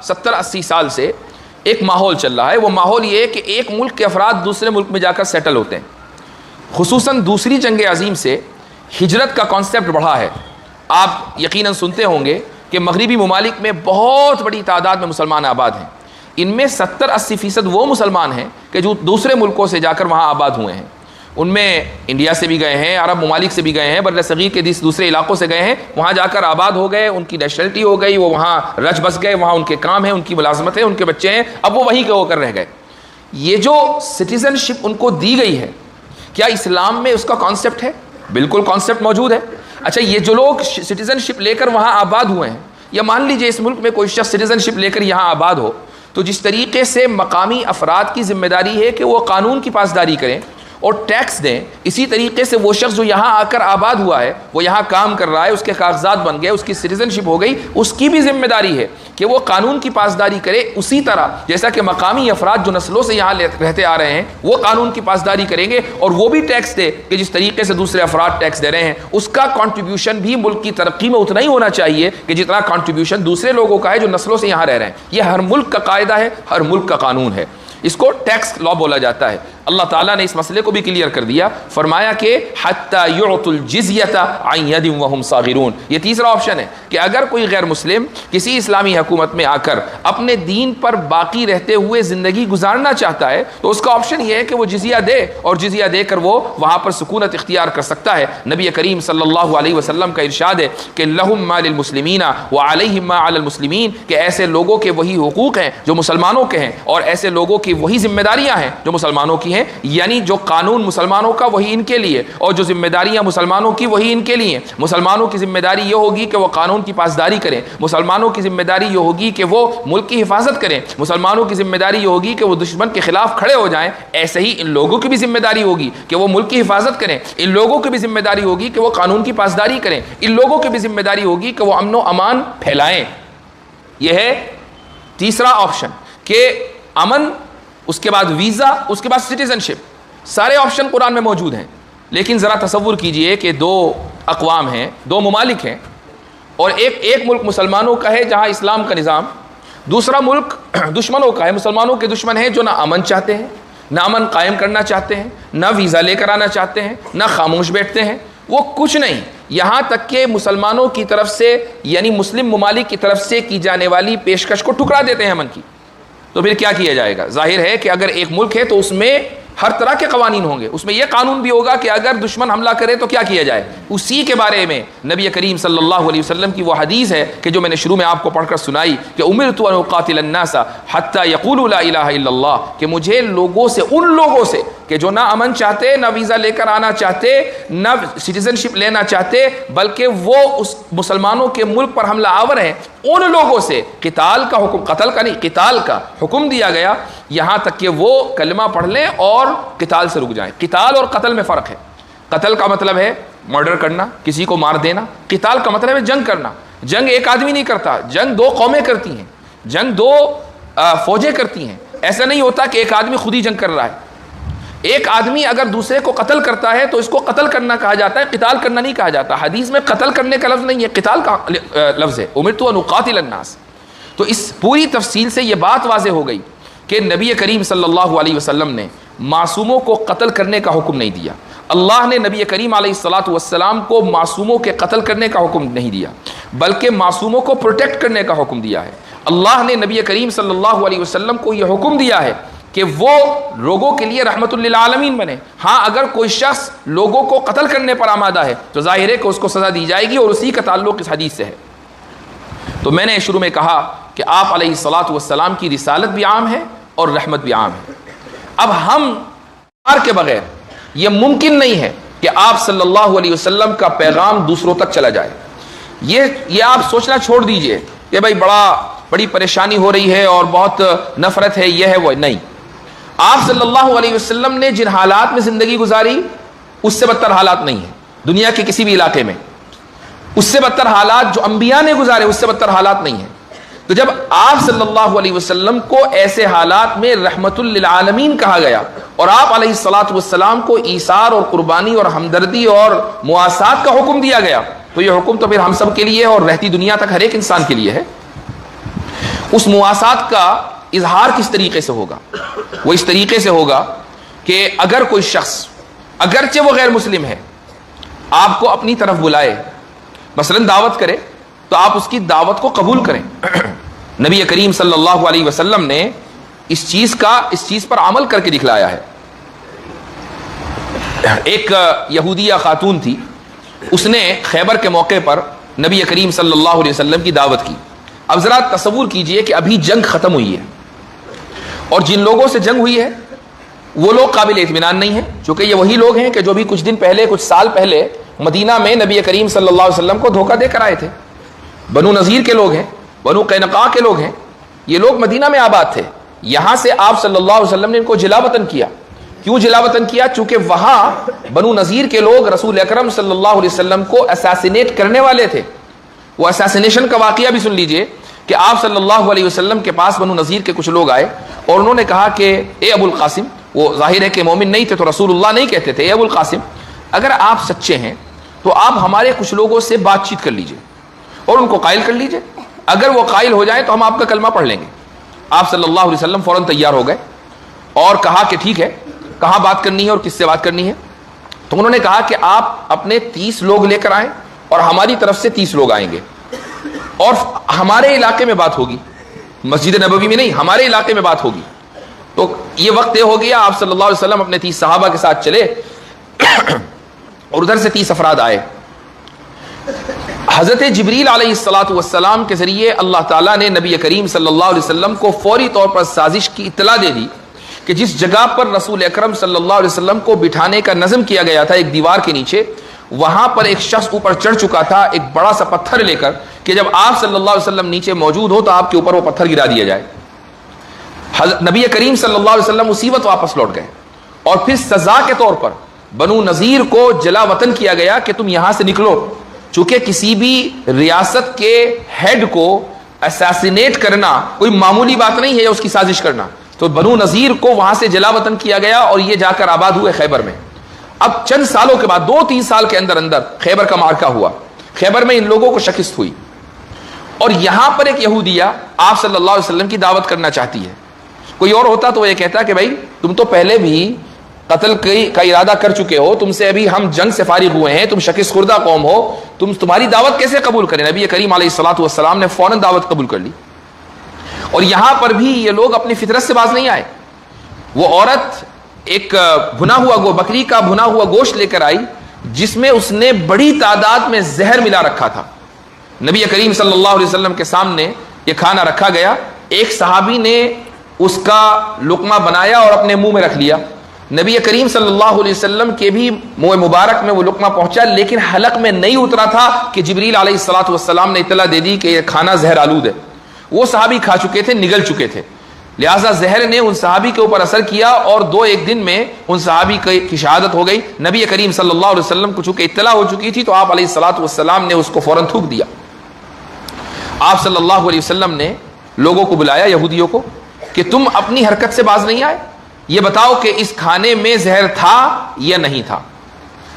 70-80 سال سے ایک ماحول چل رہا ہے۔ وہ ماحول یہ ہے کہ ایک ملک کے افراد دوسرے ملک میں جا کر سیٹل ہوتے ہیں۔ خصوصاً دوسری جنگ عظیم سے ہجرت کا کانسیپٹ بڑھا ہے۔ آپ یقیناً سنتے ہوں گے کہ مغربی ممالک میں بہت بڑی تعداد میں مسلمان آباد ہیں۔ ان میں 70-80% وہ مسلمان ہیں کہ جو دوسرے ملکوں سے جا کر وہاں آباد ہوئے ہیں۔ ان میں انڈیا سے بھی گئے ہیں، عرب ممالک سے بھی گئے ہیں، بر صغیر کے دوسرے علاقوں سے گئے ہیں، وہاں جا کر آباد ہو گئے، ان کی نیشنلٹی ہو گئی، وہ وہاں رچ بس گئے، وہاں ان کے کام ہیں، ان کی ملازمت ہے، ان کے بچے ہیں، اب وہ وہیں کے ہو کر رہ گئے۔ یہ جو سٹیزن شپ ان کو دی گئی ہے، کیا اسلام میں اس کا کانسیپٹ ہے؟ بالکل کانسیپٹ موجود ہے۔ اچھا، یہ جو لوگ سٹیزن شپ لے کر وہاں آباد ہوئے ہیں، یا مان لیجئے اس ملک میں کوئی شخص سٹیزن شپ لے کر یہاں آباد ہو، تو جس طریقے سے مقامی افراد کی ذمہ داری ہے کہ وہ قانون کی پاسداری کریں اور ٹیکس دیں، اسی طریقے سے وہ شخص جو یہاں آ کر آباد ہوا ہے، وہ یہاں کام کر رہا ہے، اس کے کاغذات بن گئے، اس کی سٹیزن شپ ہو گئی، اس کی بھی ذمہ داری ہے کہ وہ قانون کی پاسداری کرے، اسی طرح جیسا کہ مقامی افراد جو نسلوں سے یہاں رہتے آ رہے ہیں وہ قانون کی پاسداری کریں گے، اور وہ بھی ٹیکس دے کہ جس طریقے سے دوسرے افراد ٹیکس دے رہے ہیں۔ اس کا کنٹریبیوشن بھی ملک کی ترقی میں اتنا ہی ہونا چاہیے کہ جتنا کنٹریبیوشن دوسرے لوگوں کا ہے جو نسلوں سے یہاں رہ رہے ہیں۔ یہ ہر ملک کا قاعدہ ہے، ہر ملک کا قانون ہے، اس کو ٹیکس لا بولا جاتا ہے۔ اللہ تعالیٰ نے اس مسئلے کو بھی کلیئر کر دیا، فرمایا کہ حتی یعطوا الجزیۃ عن ید وہم صاغرون۔ یہ تیسرا آپشن ہے کہ اگر کوئی غیر مسلم کسی اسلامی حکومت میں آ کر اپنے دین پر باقی رہتے ہوئے زندگی گزارنا چاہتا ہے تو اس کا آپشن یہ ہے کہ وہ جزیہ دے، اور جزیہ دے کر وہ وہاں پر سکونت اختیار کر سکتا ہے۔ نبی کریم صلی اللہ علیہ وسلم کا ارشاد ہے کہ لہم ما للمسلمین وعلیہم ما علی المسلمین، کہ ایسے لوگوں کے وہی حقوق ہیں جو مسلمانوں کے ہیں، اور ایسے لوگوں کی وہی ذمہ داریاں ہیں جو مسلمانوں کی ہیں۔ یعنی جو قانون مسلمانوں کا وہی ان کے لیے، اور جو ذمہ داریاں مسلمانوں کی وہی ان کے لیے۔ مسلمانوں کی ذمہ داری یہ ہوگی کہ وہ قانون کی پاسداری کریں، مسلمانوں کی ذمہ داری یہ ہوگی کہ وہ ملک کی حفاظت کریں، مسلمانوں کی ذمہ داری یہ ہوگی کہ وہ دشمن کے خلاف کھڑے ہو جائیں۔ ایسے ہی ان لوگوں کی بھی ذمہ داری ہوگی کہ وہ ملک کی حفاظت کریں، ان لوگوں کی بھی ذمہ داری ہوگی کہ وہ قانون کی پاسداری کریں، ان لوگوں کی بھی ذمہ داری ہوگی کہ وہ امن و امان پھیلائیں۔ یہ ہے تیسرا آپشن کہ امن، اس کے بعد ویزا، اس کے بعد سٹیزن شپ۔ سارے آپشن قرآن میں موجود ہیں، لیکن ذرا تصور کیجئے کہ دو اقوام ہیں، دو ممالک ہیں، اور ایک ملک مسلمانوں کا ہے جہاں اسلام کا نظام، دوسرا ملک دشمنوں کا ہے، مسلمانوں کے دشمن ہیں جو نہ امن چاہتے ہیں، نہ امن قائم کرنا چاہتے ہیں، نہ ویزا لے کر آنا چاہتے ہیں، نہ خاموش بیٹھتے ہیں، وہ کچھ نہیں، یہاں تک کہ مسلمانوں کی طرف سے یعنی مسلم ممالک کی طرف سے کی جانے والی پیشکش کو ٹھکرا دیتے ہیں امن کی۔ تو پھر کیا کیا جائے گا؟ ظاہر ہے کہ اگر ایک ملک ہے تو اس میں ہر طرح کے قوانین ہوں گے، اس میں یہ قانون بھی ہوگا کہ اگر دشمن حملہ کرے تو کیا کیا جائے۔ اسی کے بارے میں نبی کریم صلی اللہ علیہ وسلم کی وہ حدیث ہے کہ جو میں نے شروع میں آپ کو پڑھ کر سنائی کہ امرت ان اقاتل الناس حتی یقولوا لا الہ الا اللہ، کہ مجھے لوگوں سے، ان لوگوں سے کہ جو نہ امن چاہتے، نہ ویزا لے کر آنا چاہتے، نہ سٹیزن شپ لینا چاہتے، بلکہ وہ اس مسلمانوں کے ملک پر حملہ آور ہیں، ان لوگوں سے قتال کا حکم، قتل کا نہیں، قتال کا حکم دیا گیا، یہاں تک کہ وہ کلمہ پڑھ لیں اور قتال سے رک جائیں۔ قتال اور قتل میں فرق ہے۔ قتل کا مطلب ہے مرڈر کرنا، کسی کو مار دینا۔ قتال کا مطلب ہے جنگ کرنا۔ جنگ ایک آدمی نہیں کرتا، جنگ دو قومیں کرتی ہیں، جنگ دو فوجیں کرتی ہیں۔ ایسا نہیں ہوتا کہ ایک آدمی خود ہی جنگ کر رہا ہے۔ ایک آدمی اگر دوسرے کو قتل کرتا ہے تو اس کو قتل کرنا کہا جاتا ہے، قتال کرنا نہیں کہا جاتا۔ حدیث میں قتل کرنے کا لفظ نہیں ہے، قتال کا لفظ ہے، امرت ان اقاتل الناس۔ تو اس پوری تفصیل سے یہ بات واضح ہو گئی کہ نبی کریم صلی اللہ علیہ وسلم نے معصوموں کو قتل کرنے کا حکم نہیں دیا۔ اللہ نے نبی کریم علیہ الصلاۃ والسلام کو معصوموں کے قتل کرنے کا حکم نہیں دیا، بلکہ معصوموں کو پروٹیکٹ کرنے کا حکم دیا ہے۔ اللہ نے نبی کریم صلی اللہ علیہ وسلم کو یہ حکم دیا ہے کہ وہ لوگوں کے لیے رحمت للعالمین بنے. ہاں اگر کوئی شخص لوگوں کو قتل کرنے پر آمادہ ہے تو ظاہر ہے کہ اس کو سزا دی جائے گی، اور اسی کا تعلق اس حدیث سے ہے. تو میں نے شروع میں کہا کہ آپ علیہ الصلاۃ والسلام کی رسالت بھی عام ہے اور رحمت بھی عام ہے. اب ہم کے بغیر یہ ممکن نہیں ہے کہ آپ صلی اللہ علیہ وسلم کا پیغام دوسروں تک چلا جائے. یہ آپ سوچنا چھوڑ دیجئے کہ بھائی بڑی پریشانی ہو رہی ہے اور بہت نفرت ہے، یہ ہے وہ نہیں. آپ صلی اللہ علیہ وسلم نے جن حالات میں زندگی گزاری اس سے بدتر حالات نہیں ہیں دنیا کے کسی بھی علاقے میں. اس سے بدتر حالات جو انبیاء نے گزارے اس سے بدتر حالات نہیں ہیں. تو جب آپ صلی اللہ علیہ وسلم کو ایسے حالات میں رحمت للعالمین کہا گیا اور آپ علیہ الصلاۃ والسلام کو ایثار اور قربانی اور ہمدردی اور مواسات کا حکم دیا گیا، تو یہ حکم تو پھر ہم سب کے لیے اور رہتی دنیا تک ہر ایک انسان کے لیے ہے. اس مواسات کا اظہار کس طریقے سے ہوگا؟ وہ اس طریقے سے ہوگا کہ اگر کوئی شخص اگرچہ وہ غیر مسلم ہے آپ کو اپنی طرف بلائے، مثلا دعوت کرے، تو آپ اس کی دعوت کو قبول کریں. نبی کریم صلی اللہ علیہ وسلم نے اس چیز پر عمل کر کے دکھلایا ہے. ایک یہودیہ خاتون تھی، اس نے خیبر کے موقع پر نبی کریم صلی اللہ علیہ وسلم کی دعوت کی. اب ذرا تصور کیجئے کہ ابھی جنگ ختم ہوئی ہے اور جن لوگوں سے جنگ ہوئی ہے وہ لوگ قابل اطمینان نہیں ہیں، چونکہ یہ وہی لوگ ہیں کہ جو بھی کچھ سال پہلے مدینہ میں نبی کریم صلی اللہ علیہ وسلم کو دھوکہ دے کر آئے تھے. بنو نذیر کے لوگ ہیں، بنو قینقاع کے لوگ ہیں. یہ لوگ مدینہ میں آباد تھے. یہاں سے آپ صلی اللہ علیہ وسلم نے ان کو جلا وطن کیا. کیوں جلا وطن کیا؟ چونکہ وہاں بنو نذیر کے لوگ رسول اکرم صلی اللہ علیہ وسلم کو اساسینیٹ کرنے والے تھے. وہ اساسینیشن کا واقعہ بھی سن لیجئے کہ آپ صلی اللہ علیہ وسلم کے پاس بنو نذیر کے کچھ لوگ آئے اور انہوں نے کہا کہ اے ابو القاسم، وہ ظاہر ہے کہ مومن نہیں تھے تو رسول اللہ نہیں کہتے تھے، اے ابو القاسم اگر آپ سچے ہیں تو آپ ہمارے کچھ لوگوں سے بات چیت کر لیجئے اور ان کو قائل کر لیجئے. اگر وہ قائل ہو جائیں تو ہم آپ کا کلمہ پڑھ لیں گے. آپ صلی اللہ علیہ وسلم فوراً تیار ہو گئے اور کہا کہ ٹھیک ہے، کہاں بات کرنی ہے اور کس سے بات کرنی ہے؟ تو انہوں نے کہا کہ آپ اپنے 30 لوگ لے کر آئیں اور ہماری طرف سے 30 لوگ آئیں گے اور ہمارے علاقے میں بات ہوگی، مسجد نبوی میں نہیں، ہمارے علاقے میں بات ہوگی. تو یہ وقت طے ہو گیا. آپ صلی اللہ علیہ وسلم اپنے 30 صحابہ کے ساتھ چلے اور ادھر سے 30 افراد آئے. حضرت جبریل علیہ الصلاۃ والسلام کے ذریعے اللہ تعالیٰ نے نبی کریم صلی اللہ علیہ وسلم کو فوری طور پر سازش کی اطلاع دے دی کہ جس جگہ پر رسول اکرم صلی اللہ علیہ وسلم کو بٹھانے کا نظم کیا گیا تھا ایک دیوار کے نیچے، وہاں پر ایک شخص اوپر چڑھ چکا تھا ایک بڑا سا پتھر لے کر کہ جب آپ صلی اللہ علیہ وسلم نیچے موجود ہو تو آپ کے اوپر وہ پتھر گرا دیا جائے. نبی کریم صلی اللہ علیہ وسلم اسی وقت واپس لوٹ گئے اور پھر سزا کے طور پر بنو نذیر کو جلا وطن کیا گیا کہ تم یہاں سے نکلو. چونکہ کسی بھی ریاست کے ہیڈ کو اساسینیٹ کرنا کوئی معمولی بات نہیں ہے، اس کی سازش کرنا. تو بنو نذیر کو وہاں سے جلا وطن کیا گیا اور یہ جا کر آباد ہوئے خیبر میں. اب چند سالوں کے بعد 2-3 سال کے اندر خیبر کا معرکہ ہوا. خیبر میں ان لوگوں کو شکست ہوئی اور یہاں پر ایک یہودیہ آپ صلی اللہ علیہ وسلم کی دعوت کرنا چاہتی ہے. کوئی اور ہوتا تو وہ یہ کہتا کہ بھائی تم تو پہلے بھی قتل کا ارادہ کر چکے ہو، تم سے ابھی ہم جنگ سے فارغ ہوئے ہیں، تم شکست خوردہ قوم ہو، تمہاری دعوت کیسے قبول کریں؟ نبی کریم علیہ الصلاۃ والسلام نے فوراً دعوت قبول کر لی. اور یہاں پر بھی یہ لوگ اپنی فطرت سے باز نہیں آئے. وہ عورت ایک بکری کا بھنا ہوا گوشت لے کر آئی جس میں اس نے بڑی تعداد میں زہر ملا رکھا تھا. نبی کریم صلی اللہ علیہ وسلم کے سامنے یہ کھانا رکھا گیا. ایک صحابی نے اس کا لقمہ بنایا اور اپنے منہ میں رکھ لیا. نبی کریم صلی اللہ علیہ وسلم کے بھی منہ مبارک میں وہ لقمہ پہنچا لیکن حلق میں نہیں اترا تھا کہ جبریل علیہ الصلاۃ والسلام نے اطلاع دے دی کہ یہ کھانا زہر آلود ہے. وہ صحابی کھا چکے تھے، نگل چکے تھے، لہٰذا زہر نے ان صحابی کے اوپر اثر کیا اور 2-1 دن میں ان صحابی کی شہادت ہو گئی. نبی کریم صلی اللہ علیہ وسلم کو چونکہ اطلاع ہو چکی تھی تو آپ علیہ الصلاۃ والسلام نے اس کو فوراً تھوک دیا. آپ صلی اللہ علیہ وسلم نے لوگوں کو بلایا، یہودیوں کو، کہ تم اپنی حرکت سے باز نہیں آئے، یہ بتاؤ کہ اس کھانے میں زہر تھا یا نہیں تھا.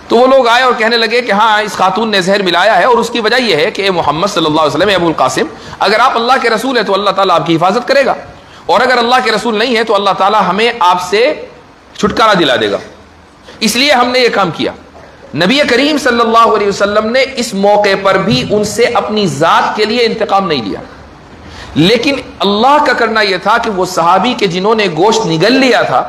تو وہ لوگ آئے اور کہنے لگے کہ ہاں اس خاتون نے زہر ملایا ہے اور اس کی وجہ یہ ہے کہ اے محمد صلی اللہ علیہ وسلم، اے ابو القاسم، اگر آپ اللہ کے رسول ہیں تو اللہ تعالیٰ آپ کی حفاظت کرے گا اور اگر اللہ کے رسول نہیں ہے تو اللہ تعالیٰ ہمیں آپ سے چھٹکارا دلا دے گا، اس لیے ہم نے یہ کام کیا. نبی کریم صلی اللہ علیہ وسلم نے اس موقع پر بھی ان سے اپنی ذات کے لیے انتقام نہیں لیا، لیکن اللہ کا کرنا یہ تھا کہ وہ صحابی کے جنہوں نے گوشت نگل لیا تھا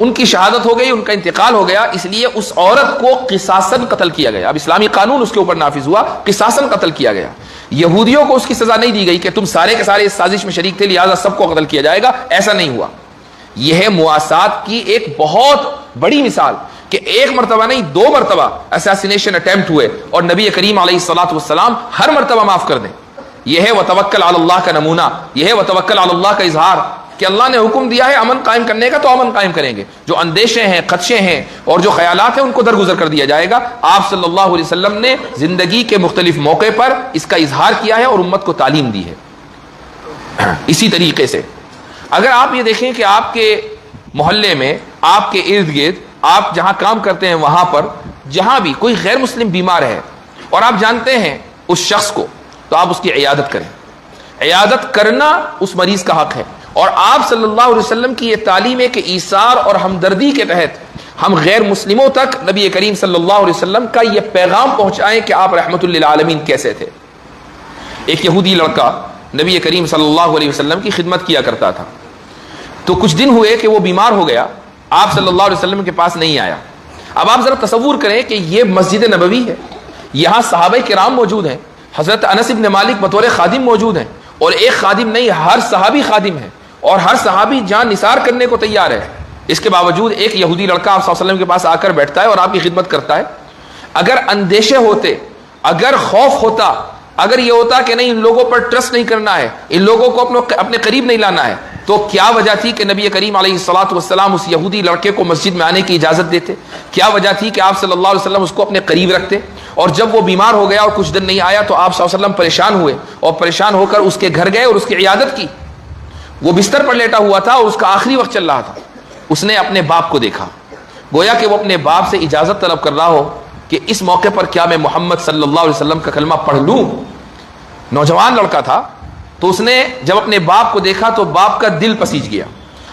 ان کی شہادت ہو گئی، ان کا انتقال ہو گیا، اس لیے اس عورت کو قصاصاً قتل کیا گیا. اب اسلامی قانون اس کے اوپر نافذ ہوا، قصاصاً قتل کیا گیا. یہودیوں کو اس کی سزا نہیں دی گئی کہ تم سارے کے سارے اس سازش میں شریک تھے لہذا سب کو قتل کیا جائے گا، ایسا نہیں ہوا. یہ ہے مواسات کی ایک بہت بڑی مثال کہ ایک مرتبہ نہیں 2 مرتبہ اساسینیشن اٹیمپٹ ہوئے اور نبی کریم علیہ الصلوۃ والسلام ہر مرتبہ معاف کر دیں. یہ ہے وتوکل علی اللہ کا نمونہ، یہ ہے وتوکل علی اللہ کا اظہار کہ اللہ نے حکم دیا ہے امن قائم کرنے کا تو امن قائم کریں گے. جو اندیشے ہیں، خدشے ہیں اور جو خیالات ہیں ان کو درگزر کر دیا جائے گا. آپ صلی اللہ علیہ وسلم نے زندگی کے مختلف موقع پر اس کا اظہار کیا ہے اور امت کو تعلیم دی ہے. اسی طریقے سے اگر آپ یہ دیکھیں کہ آپ کے محلے میں، آپ کے ارد گرد، آپ جہاں کام کرتے ہیں وہاں پر جہاں بھی کوئی غیر مسلم بیمار ہے اور آپ جانتے ہیں اس شخص کو، تو آپ اس کی عیادت کریں. عیادت کرنا اس مریض کا حق ہے. اور آپ صلی اللہ علیہ وسلم کی یہ تعلیم ہے کہ ایثار اور ہمدردی کے تحت ہم غیر مسلموں تک نبی کریم صلی اللہ علیہ وسلم کا یہ پیغام پہنچائیں کہ آپ رحمت للعالمین کیسے تھے. ایک یہودی لڑکا نبی کریم صلی اللہ علیہ وسلم کی خدمت کیا کرتا تھا. تو کچھ دن ہوئے کہ وہ بیمار ہو گیا، آپ صلی اللہ علیہ وسلم کے پاس نہیں آیا. اب آپ ذرا تصور کریں کہ یہ مسجد نبوی ہے، یہاں صحابہ کرام موجود ہیں، حضرت انس بن مالک بطور خادم موجود ہیں، اور ایک خادم نہیں ہر صحابی خادم ہے اور ہر صحابی جان نثار کرنے کو تیار ہے. اس کے باوجود ایک یہودی لڑکا آپ صلی اللہ علیہ وسلم کے پاس آ کر بیٹھتا ہے اور آپ کی خدمت کرتا ہے. اگر اندیشے ہوتے، اگر خوف ہوتا، اگر یہ ہوتا کہ نہیں ان لوگوں پر ٹرسٹ نہیں کرنا ہے، ان لوگوں کو اپنے قریب نہیں لانا ہے، تو کیا وجہ تھی کہ نبی کریم علیہ الصلوۃ والسلام اس یہودی لڑکے کو مسجد میں آنے کی اجازت دیتے؟ کیا وجہ تھی کہ آپ صلی اللہ علیہ وسلم اس کو اپنے قریب رکھتے؟ اور جب وہ بیمار ہو گیا اور کچھ دن نہیں آیا تو آپ صلی اللہ علیہ وسلم پریشان ہوئے اور پریشان ہو کر اس کے گھر گئے اور اس کی عیادت کی. وہ بستر پر لیٹا ہوا تھا اور اس کا آخری وقت چل رہا تھا. اس نے اپنے باپ کو دیکھا، گویا کہ وہ اپنے باپ سے اجازت طلب کر رہا ہو کہ اس موقع پر کیا میں محمد صلی اللہ علیہ وسلم کا کلمہ پڑھ لوں. نوجوان لڑکا تھا تو اس نے جب اپنے باپ کو دیکھا تو باپ کا دل پسیج گیا.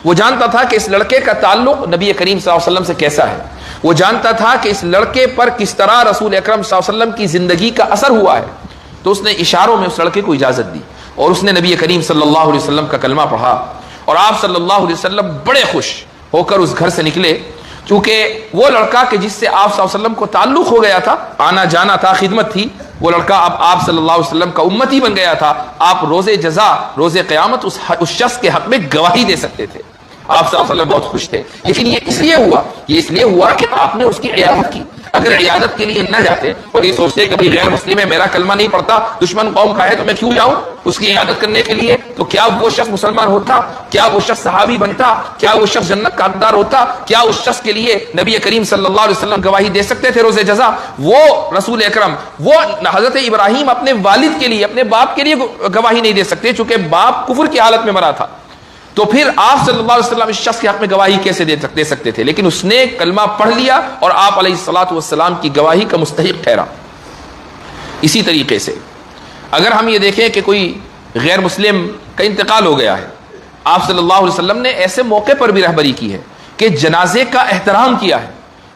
وہ جانتا تھا کہ اس لڑکے کا تعلق نبی کریم صلی اللہ علیہ وسلم سے کیسا ہے، وہ جانتا تھا کہ اس لڑکے پر کس طرح رسول اکرم صلی اللہ علیہ وسلم کی زندگی کا اثر ہوا ہے. تو اس نے اشاروں میں اس لڑکے کو اجازت دی اور اس نے نبی کریم صلی اللہ علیہ وسلم کا کلمہ پڑھا. اور آپ صلی اللہ علیہ وسلم بڑے خوش ہو کر اس گھر سے نکلے، چونکہ وہ لڑکا کہ جس سے آپ صلی اللہ علیہ وسلم کو تعلق ہو گیا تھا، آنا جانا تھا، خدمت تھی، وہ لڑکا اب آپ صلی اللہ علیہ وسلم کا امتی بن گیا تھا. آپ روز جزا، روز قیامت اس شخص کے حق میں گواہی دے سکتے تھے. آپ صلی اللہ علیہ وسلم بہت خوش تھے. لیکن یہ اس لیے ہوا کہ آپ نے اس کی عیادت کی. اگر عیادت کے لیے نہ جاتے اور یہ سوچتے کہ غیر مسلم ہے، میرا کلمہ نہیں پڑھتا، دشمن قوم کا ہے، تو میں کیوں جاؤں اس کی عیادت کرنے کے لیے؟ تو کیا وہ شخص مسلمان ہوتا؟ کیا وہ شخص صحابی بنتا؟ کیا وہ شخص جنت کا حقدار ہوتا؟ کیا اس شخص کے لیے نبی کریم صلی اللہ علیہ وسلم گواہی دے سکتے تھے روز جزا؟ وہ رسول اکرم، وہ حضرت ابراہیم اپنے والد کے لیے، اپنے باپ کے لیے گواہی نہیں دے سکتے چونکہ باپ کفر کی حالت میں مرا تھا. تو پھر آپ صلی اللہ علیہ وسلم اس شخص کے حق میں گواہی کیسے دے سکتے تھے؟ لیکن اس نے کلمہ پڑھ لیا اور آپ علیہ الصلوۃ والسلام کی گواہی کا مستحق ٹھہرا. اسی طریقے سے اگر ہم یہ دیکھیں کہ کوئی غیر مسلم کا انتقال ہو گیا ہے، آپ صلی اللہ علیہ وسلم نے ایسے موقع پر بھی رہبری کی ہے کہ جنازے کا احترام کیا ہے.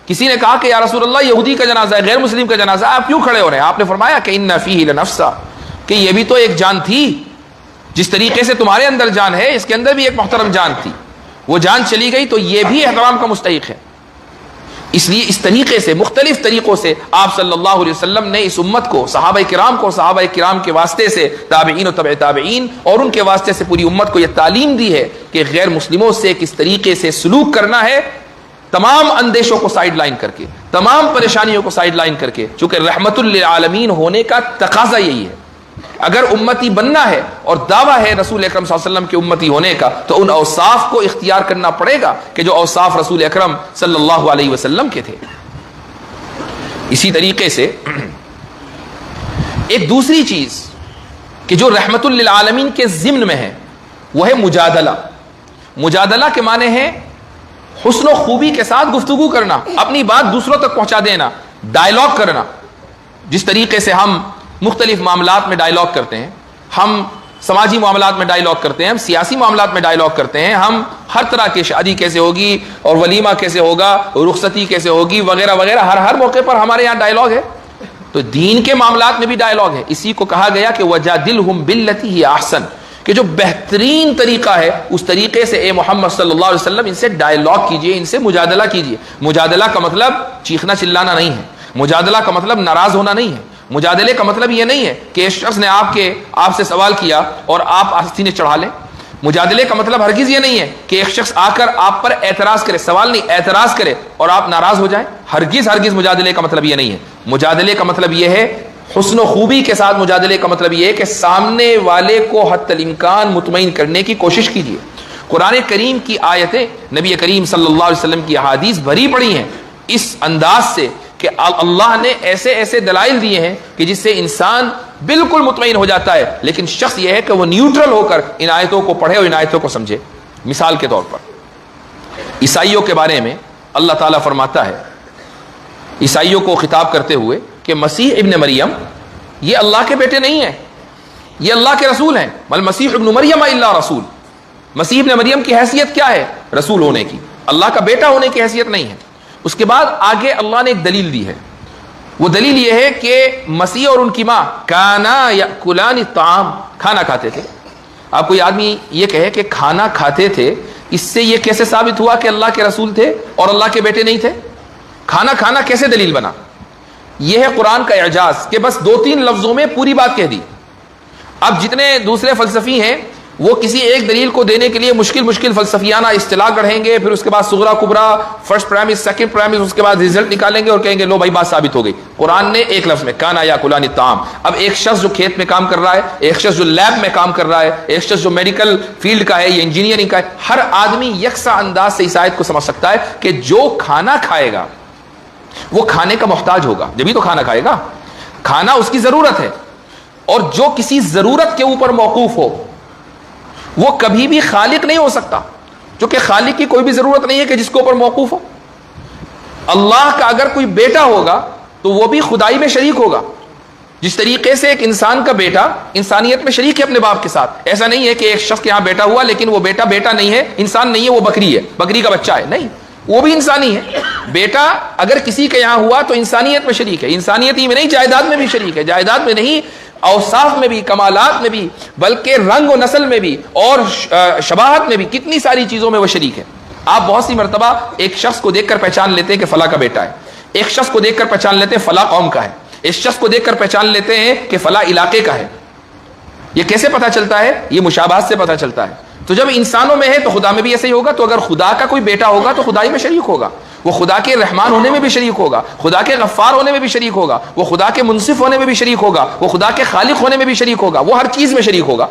کسی نے کہا کہ یا رسول اللہ یہودی کا جنازہ ہے، غیر مسلم کا جنازہ ہے، آپ کیوں کھڑے ہو رہے ہیں؟ آپ نے فرمایا کہ ان فیہ لنفسا، کہ یہ بھی تو ایک جان تھی. جس طریقے سے تمہارے اندر جان ہے اس کے اندر بھی ایک محترم جان تھی، وہ جان چلی گئی تو یہ بھی احترام کا مستحق ہے. اس لیے اس طریقے سے مختلف طریقوں سے آپ صلی اللہ علیہ وسلم نے اس امت کو، صحابہ کرام کے واسطے سے، تابعین و تبع تابعین اور ان کے واسطے سے پوری امت کو یہ تعلیم دی ہے کہ غیر مسلموں سے کس طریقے سے سلوک کرنا ہے، تمام اندیشوں کو سائیڈ لائن کر کے، تمام پریشانیوں کو سائیڈ لائن کر کے، چونکہ رحمت للعالمین ہونے کا تقاضا یہی ہے. اگر امتی بننا ہے اور دعویٰ ہے رسول اکرم صلی اللہ علیہ وسلم کے امتی ہونے کا تو ان اوصاف کو اختیار کرنا پڑے گا کہ جو اوصاف رسول اکرم صلی اللہ علیہ وسلم کے تھے. اسی طریقے سے ایک دوسری چیز کہ جو رحمت للعالمین کے ضمن میں ہے وہ ہے مجادلہ. مجادلہ کے معنی ہے حسن و خوبی کے ساتھ گفتگو کرنا، اپنی بات دوسروں تک پہنچا دینا، ڈائلاگ کرنا. جس طریقے سے ہم مختلف معاملات میں ڈائلاگ کرتے ہیں، ہم سماجی معاملات میں ڈائلاگ کرتے ہیں، ہم سیاسی معاملات میں ڈائلاگ کرتے ہیں، ہم ہر طرح کے شادی کیسے ہوگی اور ولیمہ کیسے ہوگا، رخصتی کیسے ہوگی وغیرہ وغیرہ، ہر موقع پر ہمارے یہاں ڈائلاگ ہے. تو دین کے معاملات میں بھی ڈائلاگ ہے. اسی کو کہا گیا کہ وجادلہم باللتی ہی احسن، کہ جو بہترین طریقہ ہے اس طریقے سے اے محمد صلی اللہ علیہ وسلم ان سے ڈائلاگ کیجئے، ان سے مجادلہ کیجئے۔ مجادلہ کا مطلب چیخنا چلانا نہیں ہے، مجادلہ کا مطلب ناراض ہونا نہیں ہے، مجادلے کا مطلب یہ نہیں ہے کہ ایک شخص نے آپ سے سوال کیا اور آپ سینے چڑھا لیں۔ مجادلے کا مطلب ہرگز یہ نہیں ہے کہ ایک شخص آ کر آپ پر اعتراض کرے، سوال نہیں، اعتراض کرے اور آپ ناراض ہو جائیں۔ ہرگز مجادلے کا مطلب یہ نہیں ہے۔ مجادلے کا مطلب یہ ہے، حسن و خوبی کے ساتھ مجادلے کا مطلب یہ ہے کہ سامنے والے کو حتی الامکان مطمئن کرنے کی کوشش کیجیے۔ قرآن کریم کی آیتیں، نبی کریم صلی اللہ علیہ وسلم کی احادیث بھری پڑی ہیں اس انداز سے کہ اللہ نے ایسے ایسے دلائل دیے ہیں کہ جس سے انسان بالکل مطمئن ہو جاتا ہے، لیکن شخص یہ ہے کہ وہ نیوٹرل ہو کر ان آیتوں کو پڑھے اور ان آیتوں کو سمجھے۔ مثال کے طور پر عیسائیوں کے بارے میں اللہ تعالیٰ فرماتا ہے، عیسائیوں کو خطاب کرتے ہوئے کہ مسیح ابن مریم یہ اللہ کے بیٹے نہیں ہیں، یہ اللہ کے رسول ہیں۔ المسیح ابن مریم الا رسول، مسیح ابن مریم کی حیثیت کیا ہے؟ رسول ہونے کی، اللہ کا بیٹا ہونے کی حیثیت نہیں ہے۔ اس کے بعد آگے اللہ نے ایک دلیل دی ہے، وہ دلیل یہ ہے کہ مسیح اور ان کی ماں کانا یاکلان الطعام، کھانا کھاتے تھے۔ آپ کوئی آدمی یہ کہے کہ کھانا کھاتے تھے، اس سے یہ کیسے ثابت ہوا کہ اللہ کے رسول تھے اور اللہ کے بیٹے نہیں تھے؟ کھانا کھانا کیسے دلیل بنا؟ یہ ہے قرآن کا اعجاز کہ بس 2-3 لفظوں میں پوری بات کہہ دی۔ اب جتنے دوسرے فلسفی ہیں وہ کسی ایک دلیل کو دینے کے لیے مشکل فلسفیانہ اصطلاح گڑھیں گے، پھر اس کے بعد صغرا کبرا، فرسٹ پریمس، سیکنڈ پریمس، اس کے بعد رزلٹ نکالیں گے اور کہیں گے لو بھائی بات ثابت ہو گئی۔ قرآن نے ایک لفظ میں کانا یاکلان الطعام۔ اب ایک شخص جو کھیت میں کام کر رہا ہے، ایک شخص جو لیب میں کام کر رہا ہے، ایک شخص جو میڈیکل فیلڈ کا ہے یا انجینئرنگ کا ہے، ہر آدمی یکساں انداز سے اس آیت کو سمجھ سکتا ہے کہ جو کھانا کھائے گا وہ کھانے کا محتاج ہوگا، جبھی تو کھانا کھائے گا۔ کھانا اس کی ضرورت ہے، اور جو کسی ضرورت کے اوپر موقوف ہو وہ کبھی بھی خالق نہیں ہو سکتا، چونکہ خالق کی کوئی بھی ضرورت نہیں ہے کہ جس کے اوپر موقوف ہو۔ اللہ کا اگر کوئی بیٹا ہوگا تو وہ بھی خدائی میں شریک ہوگا، جس طریقے سے ایک انسان کا بیٹا انسانیت میں شریک ہے اپنے باپ کے ساتھ۔ ایسا نہیں ہے کہ ایک شخص کے یہاں بیٹا ہوا لیکن وہ بیٹا نہیں ہے، انسان نہیں ہے، وہ بکری ہے، بکری کا بچہ ہے، نہیں، وہ بھی انسانی ہے۔ بیٹا اگر کسی کے یہاں ہوا تو انسانیت میں شریک ہے، انسانیت ہی میں نہیں، جائیداد میں بھی شریک ہے، جائیداد میں نہیں، اوصاف میں بھی، کمالات میں بھی، بلکہ رنگ و نسل میں بھی اور شباہت میں بھی، کتنی ساری چیزوں میں وہ شریک ہے۔ آپ بہت سی مرتبہ ایک شخص کو دیکھ کر پہچان لیتے ہیں کہ فلاں کا بیٹا ہے، ایک شخص کو دیکھ کر پہچان لیتے ہیں فلاں قوم کا ہے، ایک شخص کو دیکھ کر پہچان لیتے ہیں کہ فلاں علاقے کا ہے۔ یہ کیسے پتہ چلتا ہے؟ یہ مشابہت سے پتہ چلتا ہے۔ تو جب انسانوں میں ہے تو خدا میں بھی ایسے ہی ہوگا۔ تو اگر خدا کا کوئی بیٹا ہوگا تو خدائی میں شریک ہوگا، وہ خدا کے رحمان ہونے میں بھی شریک ہوگا، خدا کے غفار ہونے میں بھی شریک ہوگا، وہ خدا کے منصف ہونے میں بھی شریک ہوگا، وہ خدا کے خالق ہونے میں بھی شریک ہوگا، وہ ہر چیز میں شریک ہوگا۔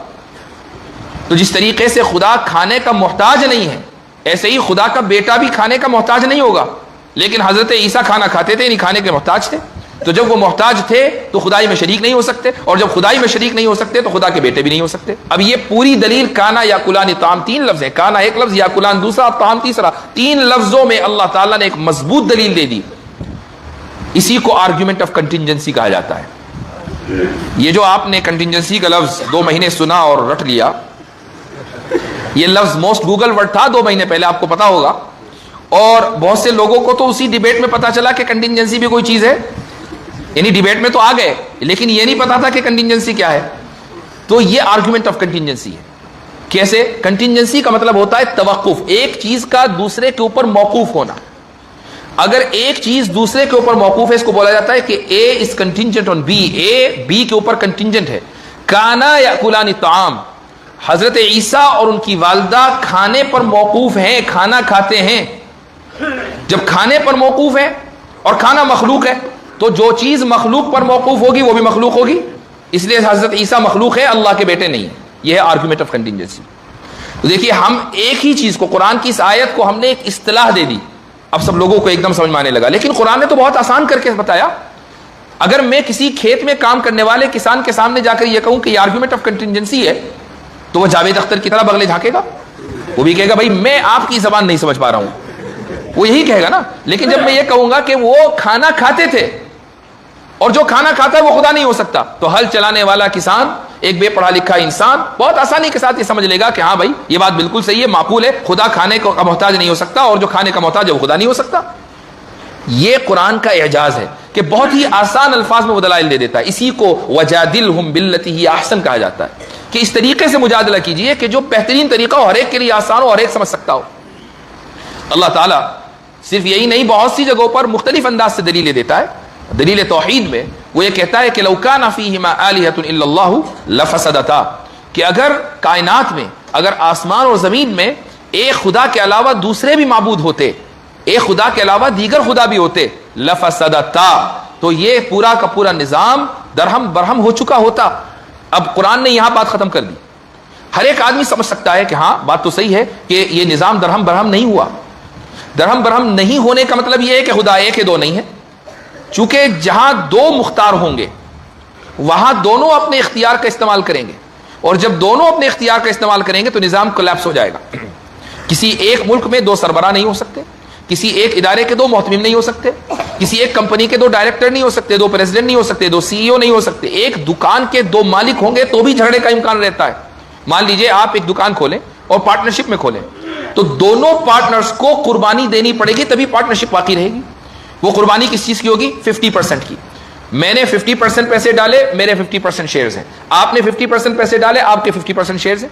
تو جس طریقے سے خدا کھانے کا محتاج نہیں ہے، ایسے ہی خدا کا بیٹا بھی کھانے کا محتاج نہیں ہوگا۔ لیکن حضرت عیسیٰ کھانا کھاتے تھے، یعنی کھانے کے محتاج تھے۔ تو جب وہ محتاج تھے تو خدائی میں شریک نہیں ہو سکتے، اور جب خدائی میں شریک نہیں ہو سکتے تو خدا کے بیٹے بھی نہیں ہو سکتے۔ اب یہ پوری دلیل کانا یاکلان الطعام، 3 لفظ ہے، کانا ایک لفظ، یاکلان دوسرا، طعام تیسرا، 3 لفظوں میں اللہ تعالیٰ نے ایک مضبوط دلیل دے دی۔ اسی کو آرگیومنٹ آف کنٹینجنسی کہا جاتا ہے۔ یہ جو آپ نے کنٹینجنسی کا لفظ 2 مہینے سنا اور رٹ لیا، یہ لفظ موسٹ گوگل ورڈ تھا 2 مہینے پہلے، آپ کو پتا ہوگا، اور بہت سے لوگوں کو تو اسی ڈیبیٹ میں پتا چلا کہ کنٹینجنسی بھی کوئی چیز ہے، یعنی ڈیبیٹ میں تو آ گئے لیکن یہ نہیں پتا تھا کہ کنٹینجنسی کیا ہے۔ تو یہ آرگومنٹ آف کنٹینجنسی ہے۔ کیسے؟ کنٹینجنسی کا مطلب ہوتا ہے توقف، ایک چیز کا دوسرے کے اوپر موقوف ہونا۔ اگر ایک چیز دوسرے کے اوپر موقوف ہے، اس کو بولا جاتا ہے کہ A is contingent on B, A B کے اوپر کنٹینجنٹ ہے۔ کانا یاکلان الطعام، حضرت عیسیٰ اور ان کی والدہ کھانے پر موقوف ہیں، کھانا کھاتے ہیں۔ جب کھانے پر موقوف ہے اور کھانا مخلوق ہے تو جو چیز مخلوق پر موقوف ہوگی وہ بھی مخلوق ہوگی، اس لیے حضرت عیسیٰ مخلوق ہے، اللہ کے بیٹے نہیں۔ یہ ہے آرگومنٹ آف کنٹینجنسی۔ تو دیکھیے، ہم ایک ہی چیز کو، قرآن کی اس آیت کو ہم نے ایک اصطلاح دے دی، اب سب لوگوں کو ایک دم سمجھ میں آنے لگا، لیکن قرآن نے تو بہت آسان کر کے بتایا۔ اگر میں کسی کھیت میں کام کرنے والے کسان کے سامنے جا کر یہ کہوں کہ یہ آرگومنٹ آف کنٹینجنسی ہے، تو وہ جاوید اختر کی طرح بغلے جھانکے گا، وہ بھی کہے گا بھائی میں آپ کی زبان نہیں سمجھ پا رہا ہوں، وہ یہی کہے گا نا۔ لیکن جب میں یہ کہوں گا کہ وہ کھانا کھاتے تھے اور جو کھانا کھاتا ہے وہ خدا نہیں ہو سکتا، تو ہل چلانے والا کسان، ایک بے پڑھا لکھا انسان بہت آسانی کے ساتھ یہ سمجھ لے گا کہ ہاں بھائی یہ بات بالکل صحیح ہے، معقول ہے، خدا کھانے کا محتاج نہیں ہو سکتا اور جو کھانے کا محتاج ہے وہ خدا نہیں ہو سکتا۔ یہ قرآن کا اعجاز ہے کہ بہت ہی آسان الفاظ میں وہ دلائل دے دیتا ہے۔ اسی کو وجادلہم باللتی ہی احسن کہا جاتا ہے کہ اس طریقے سے مجادلہ کیجئے کہ جو بہترین طریقہ ہو، ہر ایک کے لیے آسان ہو، ہر ایک سمجھ سکتا ہو۔ اللہ تعالیٰ صرف یہی نہیں، بہت سی جگہوں پر مختلف انداز سے دلیلیں دیتا ہے۔ دلیل توحید میں وہ یہ کہتا ہے کہ لو کان فیہما آلہۃ الا اللہ لفسدتا، کہ اگر کائنات میں، اگر آسمان اور زمین میں ایک خدا کے علاوہ دوسرے بھی معبود ہوتے، ایک خدا کے علاوہ دیگر خدا بھی ہوتے، لفسدتا، تو یہ پورا کا پورا نظام درہم برہم ہو چکا ہوتا۔ اب قرآن نے یہاں بات ختم کر دی۔ ہر ایک آدمی سمجھ سکتا ہے کہ ہاں بات تو صحیح ہے کہ یہ نظام درہم برہم نہیں ہوا۔ درہم برہم نہیں ہونے کا مطلب یہ ہے کہ خدا ایک ہے، دو نہیں ہے، چونکہ جہاں دو مختار ہوں گے وہاں دونوں اپنے اختیار کا استعمال کریں گے، اور جب دونوں اپنے اختیار کا استعمال کریں گے تو نظام کولیپس ہو جائے گا۔ کسی ایک ملک میں دو سربراہ نہیں ہو سکتے، کسی ایک ادارے کے دو محتمم نہیں ہو سکتے، کسی ایک کمپنی کے دو ڈائریکٹر نہیں ہو سکتے، دو پریزیڈنٹ نہیں ہو سکتے، دو سی ای او نہیں ہو سکتے، ایک دکان کے دو مالک ہوں گے تو بھی جھگڑے کا امکان رہتا ہے۔ مان لیجئے آپ ایک دکان کھولیں اور پارٹنرشپ میں کھولیں، تو دونوں پارٹنرز کو قربانی دینی پڑے گی تبھی پارٹنرشپ باقی رہے گی۔ وہ قربانی کس چیز کی ہوگی؟ 50% کی۔ میں نے 50% پیسے ڈالے، میرے 50% شیئرز ہیں، آپ نے 50% پیسے ڈالے، آپ کے 50% شیئرز ہیں۔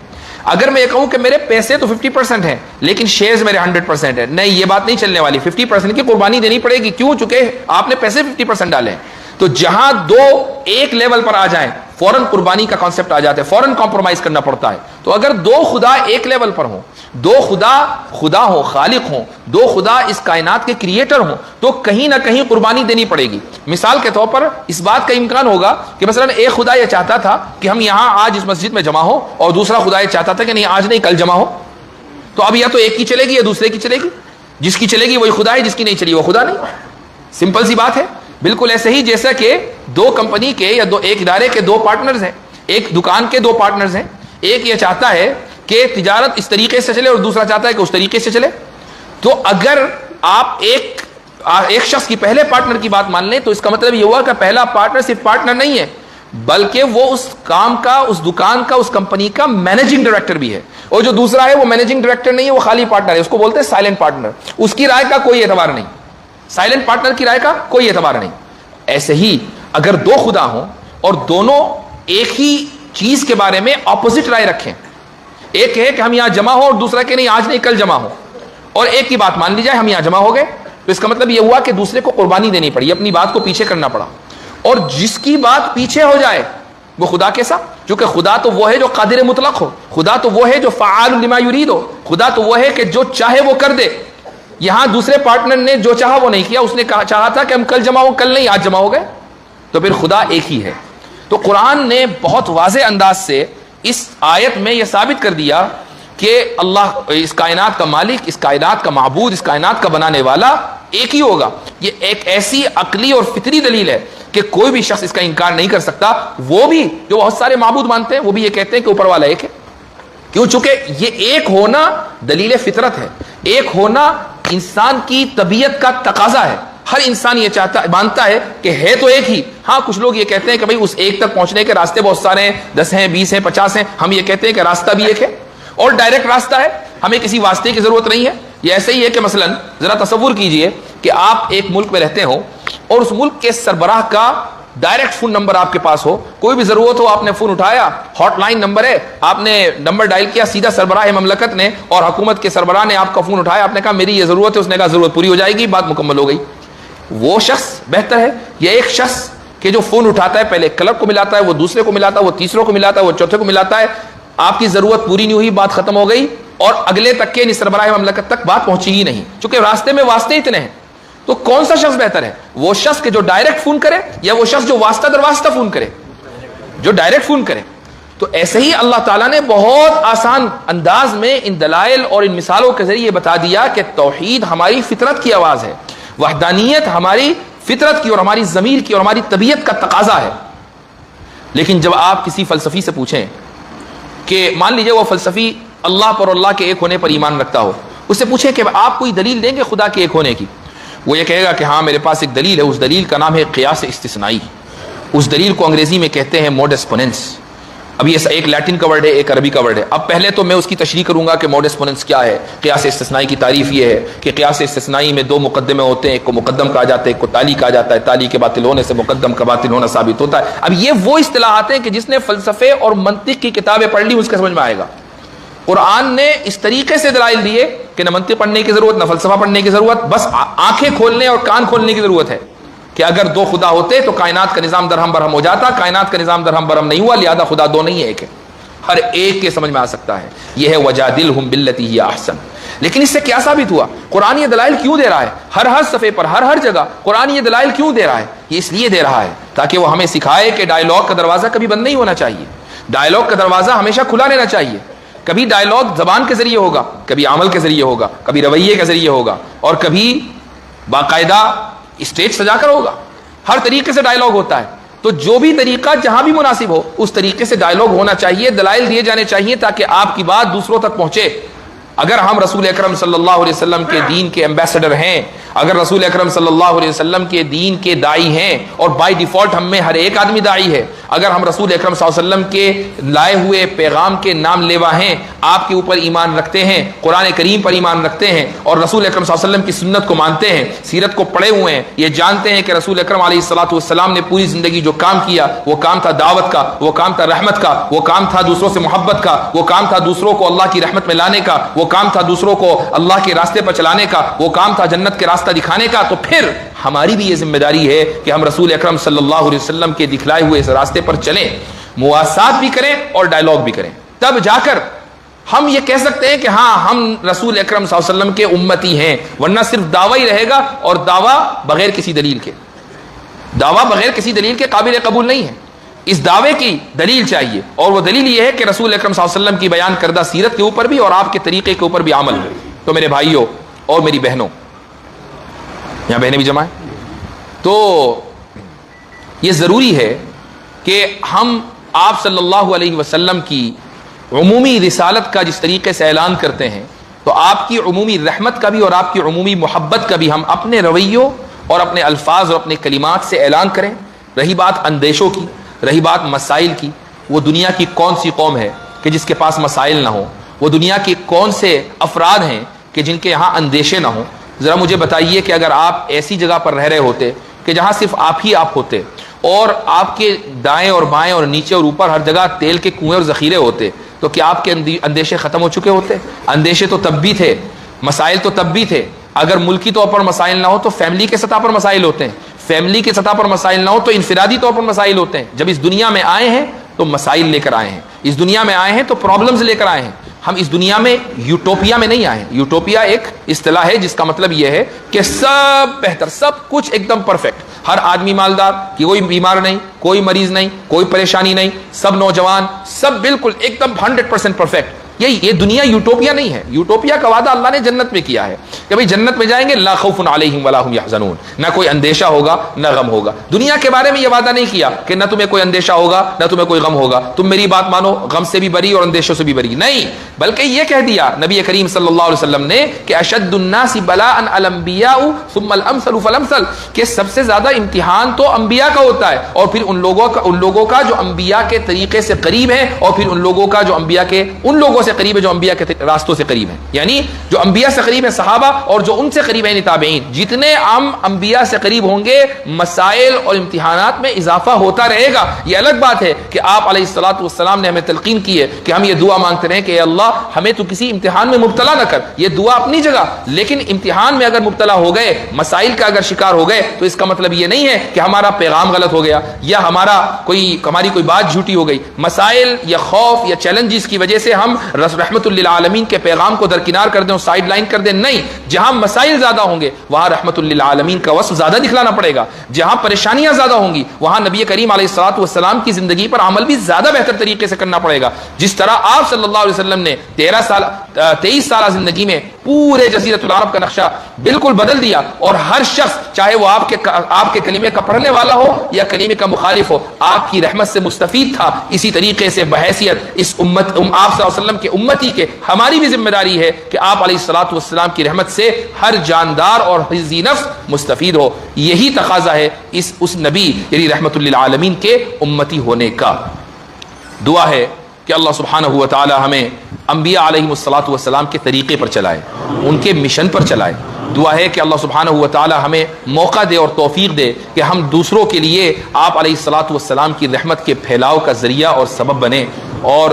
اگر میں یہ کہوں کہ میرے پیسے تو 50% ہیں لیکن شیئرز میرے 100% ہیں، نہیں، یہ بات نہیں چلنے والی، 50% کی قربانی دینی پڑے گی۔ کیوں؟ چونکہ آپ نے پیسے 50% ڈالے ہیں۔ تو جہاں دو ایک لیول پر آ جائیں فوراً قربانی کا کانسیپٹ آ جاتا ہے، فوراً کمپرومائز کرنا پڑتا ہے۔ تو اگر دو خدا ایک لیول پر ہوں، دو خدا ہو، خالق ہوں، دو خدا اس کائنات کے کریٹر ہوں، تو کہیں نہ کہیں قربانی دینی پڑے گی۔ مثال کے طور پر اس بات کا امکان ہوگا کہ مثلا ایک خدا یہ چاہتا تھا کہ ہم یہاں آج اس مسجد میں جمع ہو، اور دوسرا خدا یہ چاہتا تھا کہ نہیں آج نہیں کل جمع ہو، تو اب یا تو ایک کی چلے گی یا دوسرے کی چلے گی، جس کی چلے گی وہی خدا ہے، جس کی نہیں چلی وہ خدا نہیں۔ سمپل سی بات ہے۔ بالکل ایسے ہی جیسا کہ دو کمپنی کے یا ایک ادارے کے دو پارٹنرز ہیں، ایک دکان کے دو پارٹنرز ہیں، ایک یہ چاہتا ہے کہ تجارت اس طریقے سے چلے اور دوسرا چاہتا ہے کہ اس طریقے سے چلے، تو اگر آپ ایک شخص کی پہلے پارٹنر کی بات مان لیں تو اس کا مطلب یہ ہوا کہ پہلا پارٹنر صرف پارٹنر نہیں ہے بلکہ وہ اس کام کا، اس دکان کا، اس کمپنی کا مینیجنگ ڈائریکٹر بھی ہے، اور جو دوسرا ہے وہ مینیجنگ ڈائریکٹر نہیں ہے، وہ خالی پارٹنر ہے، اس کو بولتے ہیں سائلنٹ پارٹنر، اس کی رائے کا کوئی اعتبار نہیں، سائلنٹ پارٹنر کی رائے کا کوئی اعتبار نہیں۔ ایسے ہی اگر دو خدا ہوں اور دونوں ایک ہی چیز کے بارے میں اپوزٹ رائے رکھیں، ایک ہے کہ ہم یہاں جمع ہو اور دوسرا کہ نہیں آج نہیں کل جمع ہو، اور ایک کی بات مان لی جائے ہم یہاں جمع ہو گئے، تو اس کا مطلب یہ ہوا کہ دوسرے کو قربانی دینی پڑی، اپنی بات کو پیچھے کرنا پڑا، اور جس کی بات پیچھے ہو جائے وہ خدا کیسا؟ کیونکہ خدا تو وہ ہے جو قادر مطلق ہو، خدا تو وہ ہے جو فعال لما یرید ہو، خدا تو وہ ہے کہ جو چاہے وہ کر دے۔ یہاں دوسرے پارٹنر نے جو چاہا وہ نہیں کیا، اس نے چاہا تھا کہ ہم کل جمع ہو، کل نہیں آج جمع ہو گئے، تو پھر خدا ایک ہی ہے۔ تو قرآن نے بہت واضح انداز سے اس آیت میں یہ ثابت کر دیا کہ اللہ اس کائنات کا مالک، اس کائنات کا معبود، اس کائنات کا بنانے والا ایک ہی ہوگا۔ یہ ایک ایسی عقلی اور فطری دلیل ہے کہ کوئی بھی شخص اس کا انکار نہیں کر سکتا۔ وہ بھی جو بہت سارے معبود مانتے ہیں وہ بھی یہ کہتے ہیں کہ اوپر والا ایک ہے، کیوں؟ چونکہ یہ ایک ہونا دلیل فطرت ہے، ایک ہونا انسان کی طبیعت کا تقاضا ہے۔ ہر انسان یہ مانتا ہے کہ ہے تو ایک ہی۔ ہاں کچھ لوگ یہ کہتے ہیں کہ بھائی اس ایک تک پہنچنے کے راستے بہت سارے ہیں، 10 ہیں، 20 ہیں، 50 ہیں، ہم یہ کہتے ہیں کہ راستہ بھی ایک ہے اور ڈائریکٹ راستہ ہے، ہمیں کسی واسطے کی ضرورت نہیں ہے۔ یہ ایسے ہی ہے کہ مثلا ذرا تصور کیجئے کہ آپ ایک ملک میں رہتے ہو اور اس ملک کے سربراہ کا ڈائریکٹ فون نمبر آپ کے پاس ہو، کوئی بھی ضرورت ہو آپ نے فون اٹھایا، ہاٹ لائن نمبر ہے، آپ نے نمبر ڈائل کیا، سیدھا سربراہ مملکت نے اور حکومت کے سربراہ نے آپ کا فون اٹھایا، آپ نے کہا میری یہ ضرورت ہے، اس نے کہا ضرورت پوری ہو جائے گی، بات مکمل ہو گئی۔ وہ شخص بہتر ہے یا ایک شخص کہ جو فون اٹھاتا ہے، پہلے کلرک کو ملاتا ہے، وہ دوسرے کو ملاتا ہے، وہ تیسروں کو ملاتا ہے، وہ چوتھے کو ملاتا ہے، آپ کی ضرورت پوری نہیں ہوئی، بات ختم ہو گئی اور اگلے تک کے سربراہ مملکت تک بات پہنچی ہی نہیں، چونکہ راستے میں واسطے اتنے ہیں۔ تو کون سا شخص بہتر ہے؟ وہ شخص کہ جو ڈائریکٹ فون کرے یا وہ شخص جو واسطہ در واسطہ فون کرے؟ جو ڈائریکٹ فون کرے۔ تو ایسے ہی اللہ تعالیٰ نے بہت آسان انداز میں ان دلائل اور ان مثالوں کے ذریعے بتا دیا کہ توحید ہماری فطرت کی آواز ہے، وحدانیت ہماری فطرت کی اور ہماری ضمیر کی اور ہماری طبیعت کا تقاضا ہے۔ لیکن جب آپ کسی فلسفی سے پوچھیں کہ مان لیجئے وہ فلسفی اللہ پر اور اللہ کے ایک ہونے پر ایمان رکھتا ہو، اس سے پوچھیں کہ آپ کوئی دلیل دیں گے خدا کے ایک ہونے کی؟ وہ یہ کہے گا کہ ہاں میرے پاس ایک دلیل ہے، اس دلیل کا نام ہے قیاس استثنائی، اس دلیل کو انگریزی میں کہتے ہیں موڈس پوننس۔ اب یہ ایک لیٹن کا ورڈ ہے، ایک عربی کا ورڈ ہے. اب پہلے تو میں اس کی تشریح کروں گا کہ موڈس پوننس کیا ہے. قیاس استثنائی کی تعریف یہ ہے کہ قیاس استثنائی میں دو مقدمے ہوتے ہیں، ایک کو مقدم کہا جاتا ہے، ایک کو تالی کہا جاتا ہے. تالی کے باطل ہونے سے مقدم کا باطل ہونا ثابت ہوتا ہے. اب یہ وہ اصطلاحات ہیں کہ جس نے فلسفے اور منطق کی کتابیں پڑھ لی اس کے سمجھ میں آئے گا. قرآن نے اس طریقے سے دلائل دیے کہ نہ منطق پڑھنے کی ضرورت، نہ فلسفہ پڑھنے کی ضرورت، بس آنکھیں کھولنے اور کان کھولنے کی ضرورت ہے کہ اگر دو خدا ہوتے تو کائنات کا نظام درہم برہم ہو جاتا. کائنات کا نظام درہم برہم نہیں ہوا، لہذا خدا دو نہیں ہے، ایک ہے. ہر ایک کے سمجھ میں آ سکتا ہے. یہ ہے وجادلہم باللتی ہی احسن. لیکن اس سے کیا ثابت ہوا؟ قرآن یہ دلائل کیوں دے رہا ہے؟ ہر صفحے پر، ہر جگہ قرآن یہ دلائل کیوں دے رہا ہے؟ یہ اس لیے دے رہا ہے تاکہ وہ ہمیں سکھائے کہ ڈائیلاگ کا دروازہ کبھی بند نہیں ہونا چاہیے. ڈائیلاگ کا دروازہ ہمیشہ کھلا رہنا چاہیے. کبھی ڈائیلاگ زبان کے ذریعے ہوگا، کبھی عمل کے ذریعے ہوگا، کبھی رویے کے ذریعے ہوگا، اور کبھی باقاعدہ اسٹیج سجا کر ہوگا. ہر طریقے سے ڈائیلاگ ہوتا ہے. تو جو بھی طریقہ جہاں بھی مناسب ہو اس طریقے سے ڈائیلاگ ہونا چاہیے، دلائل دیے جانے چاہیے تاکہ آپ کی بات دوسروں تک پہنچے. اگر ہم رسول اکرم صلی اللہ علیہ وسلم کے دین کے ایمبیسڈر ہیں، اگر رسول اکرم صلی اللہ علیہ وسلم کے دین کے داعی ہیں، اور بائی ڈیفالٹ ہم میں ہر ایک آدمی داعی ہے، اگر ہم رسول اکرم صلی اللہ علیہ وسلم کے لائے ہوئے پیغام کے نام لیوا ہیں، آپ کے اوپر ایمان رکھتے ہیں، قرآن کریم پر ایمان رکھتے ہیں، اور رسول اکرم صلی اللہ علیہ وسلم کی سنت کو مانتے ہیں، سیرت کو پڑھے ہوئے ہیں، یہ جانتے ہیں کہ رسول اکرم علیہ الصلوۃ والسلام نے پوری زندگی جو کام کیا وہ کام تھا دعوت کا، وہ کام تھا رحمت کا، وہ کام تھا دوسروں سے محبت کا، وہ کام تھا دوسروں کو اللہ کی رحمت میں لانے کا، وہ کام تھا دوسروں کو اللہ کے راستے پر چلانے کا، وہ کام تھا جنت کے راستہ دکھانے کا. تو پھر ہماری بھی یہ ذمہ داری ہے کہ ہم رسول اکرم صلی اللہ علیہ وسلم کے دکھلائے ہوئے اس راستے پر چلیں، مواسات بھی کریں اور ڈائیلاگ بھی کریں. تب جا کر ہم یہ کہہ سکتے ہیں کہ ہاں ہم رسول اکرم صلی اللہ علیہ وسلم کے امتی ہیں. ورنہ صرف دعویٰ ہی رہے گا، اور دعویٰ بغیر کسی دلیل کے، دعویٰ بغیر کسی دلیل کے قابل قبول نہیں ہے. اس دعوے کی دلیل چاہیے، اور وہ دلیل یہ ہے کہ رسول اکرم صلی اللہ علیہ وسلم کی بیان کردہ سیرت کے اوپر بھی اور آپ کے طریقے کے اوپر بھی عمل ہو. تو میرے بھائیوں اور میری بہنوں، یہاں بہنیں بھی جمع ہیں، تو یہ ضروری ہے کہ ہم آپ صلی اللہ علیہ وسلم کی عمومی رسالت کا جس طریقے سے اعلان کرتے ہیں، تو آپ کی عمومی رحمت کا بھی اور آپ کی عمومی محبت کا بھی ہم اپنے رویوں اور اپنے الفاظ اور اپنے کلمات سے اعلان کریں. رہی بات اندیشوں کی، رہی بات مسائل کی، وہ دنیا کی کون سی قوم ہے کہ جس کے پاس مسائل نہ ہوں؟ وہ دنیا کے کون سے افراد ہیں کہ جن کے یہاں اندیشے نہ ہوں؟ ذرا مجھے بتائیے کہ اگر آپ ایسی جگہ پر رہ رہے ہوتے کہ جہاں صرف آپ ہی آپ ہوتے، اور آپ کے دائیں اور بائیں اور نیچے اور اوپر ہر جگہ تیل کے کنویں اور ذخیرے ہوتے، تو کیا آپ کے اندیشے ختم ہو چکے ہوتے؟ اندیشے تو تب بھی تھے، مسائل تو تب بھی تھے. اگر ملکی طور پر مسائل نہ ہو تو فیملی کے سطح پر مسائل ہوتے ہیں، فیملی کے سطح پر مسائل نہ ہو تو انفرادی طور پر مسائل ہوتے ہیں. جب اس دنیا میں آئے ہیں تو مسائل لے کر آئے ہیں، اس دنیا میں آئے ہیں تو پرابلمز لے کر آئے ہیں. ہم اس دنیا میں یوٹوپیا میں نہیں آئے ہیں. یوٹوپیا ایک اصطلاح ہے جس کا مطلب یہ ہے کہ سب بہتر، سب کچھ ایک دم پرفیکٹ، ہر آدمی مالدار، کہ کوئی بیمار نہیں، کوئی مریض نہیں، کوئی پریشانی نہیں، سب نوجوان، سب بالکل ایک دم 100% پرفیکٹ. یہ دنیا یوٹوپیا نہیں ہے. یوٹوپیا کا وعدہ اللہ نے جنت میں کیا ہے کہ بھئی جنت میں جائیں گے لا خوف علیہم ولا هم يحزنون، نہ کوئی اندیشہ ہوگا نہ غم ہوگا. دنیا کے بارے میں یہ وعدہ نہیں کیا کہ نہ تمہیں کوئی اندیشہ ہوگا نہ تمہیں کوئی غم ہوگا، تم میری بات مانو، غم سے بھی بری اور اندیشوں سے بھی بری. نہیں، بلکہ یہ کہہ دیا نبی کریم صلی اللہ علیہ وسلم نے کہ اشد الناس بلاء الانبیاء ثم الامثل فالامثل، کہ سب سے زیادہ امتحان تو انبیاء کا ہوتا ہے، اور پھر ان لوگوں کا جو انبیاء کے طریقے سے قریب ہیں، اور پھر ان لوگوں کا جو انبیاء کے ان لوگوں سے قریب ہے جو انبیاء کے راستوں سے قریب ہیں. یعنی جو انبیاء سے قریب ہیں صحابہ، اور جو ان سے قریب ہیں تابعین. جتنے ہم انبیاء سے قریب ہوں گے مسائل اور امتحانات میں اضافہ ہوتا رہے گا. یہ الگ بات ہے کہ آپ علیہ الصلوۃ والسلام نے ہمیں تلقین کی ہے کہ ہم یہ دعا مانگتے رہیں کہ اے اللہ ہمیں تو کسی امتحان میں مبتلا نہ کر. یہ دعا اپنی جگہ، لیکن امتحان میں اگر مبتلا ہو گئے، مسائل کا اگر شکار ہو گئے، تو اس کا مطلب یہ نہیں ہے کہ ہمارا پیغام غلط ہو گیا یا ہماری کوئی بات جھوٹی ہو گئی. مسائل یا خوف یا چیلنجز کی وجہ سے ہم رحمت للعالمین کے پیغام کو درکنار کر دیں اور سائیڈ لائن کر دیں. نہیں، جہاں مسائل زیادہ ہوں گے وہاں رحمت للعالمین کا وصف زیادہ دکھلانا پڑے گا. جہاں پریشانیاں زیادہ ہوں گی وہاں نبی کریم علیہ الصلوۃ والسلام کی زندگی پر عمل بھی زیادہ بہتر طریقے سے کرنا پڑے گا. جس طرح آپ صلی اللہ علیہ وسلم نے 23 سالہ زندگی میں پورے جزیرۃ العرب کا نقشہ بالکل بدل دیا، اور ہر شخص چاہے وہ آپ کے کلمے کا پڑھنے والا ہو یا کلمے کا مخالف ہو، آپ کی رحمت سے مستفید تھا. اسی طریقے سے بحیثیت اس امت آپ صلی اللہ علیہ وسلم کے امتی کے ہماری بھی ذمہ داری ہے کہ آپ علیہ الصلوۃ والسلام کی رحمت سے ہر جاندار اور ذی نفس مستفید ہو. یہی تقاضا ہے اس نبی یعنی رحمت للعالمین کے امتی ہونے کا. دعا ہے کہ اللہ سبحانہ و تعالی ہمیں انبیاء علیہم الصلاۃ والسلام کے طریقے پر چلائے، ان کے مشن پر چلائے۔ دعا ہے کہ اللہ سبحانہ و تعالی ہمیں موقع دے اور توفیق دے کہ ہم دوسروں کے لیے آپ علیہ الصلاۃ والسلام کی رحمت کے پھیلاؤ کا ذریعہ اور سبب بنیں، اور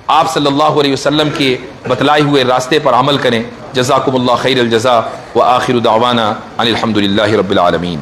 آپ صلی اللہ علیہ وسلم کے بتلائے ہوئے راستے پر عمل کریں۔ جزاکم اللہ خیر الجزاء، وآخر دعوانا ان الحمد للہ رب العالمین۔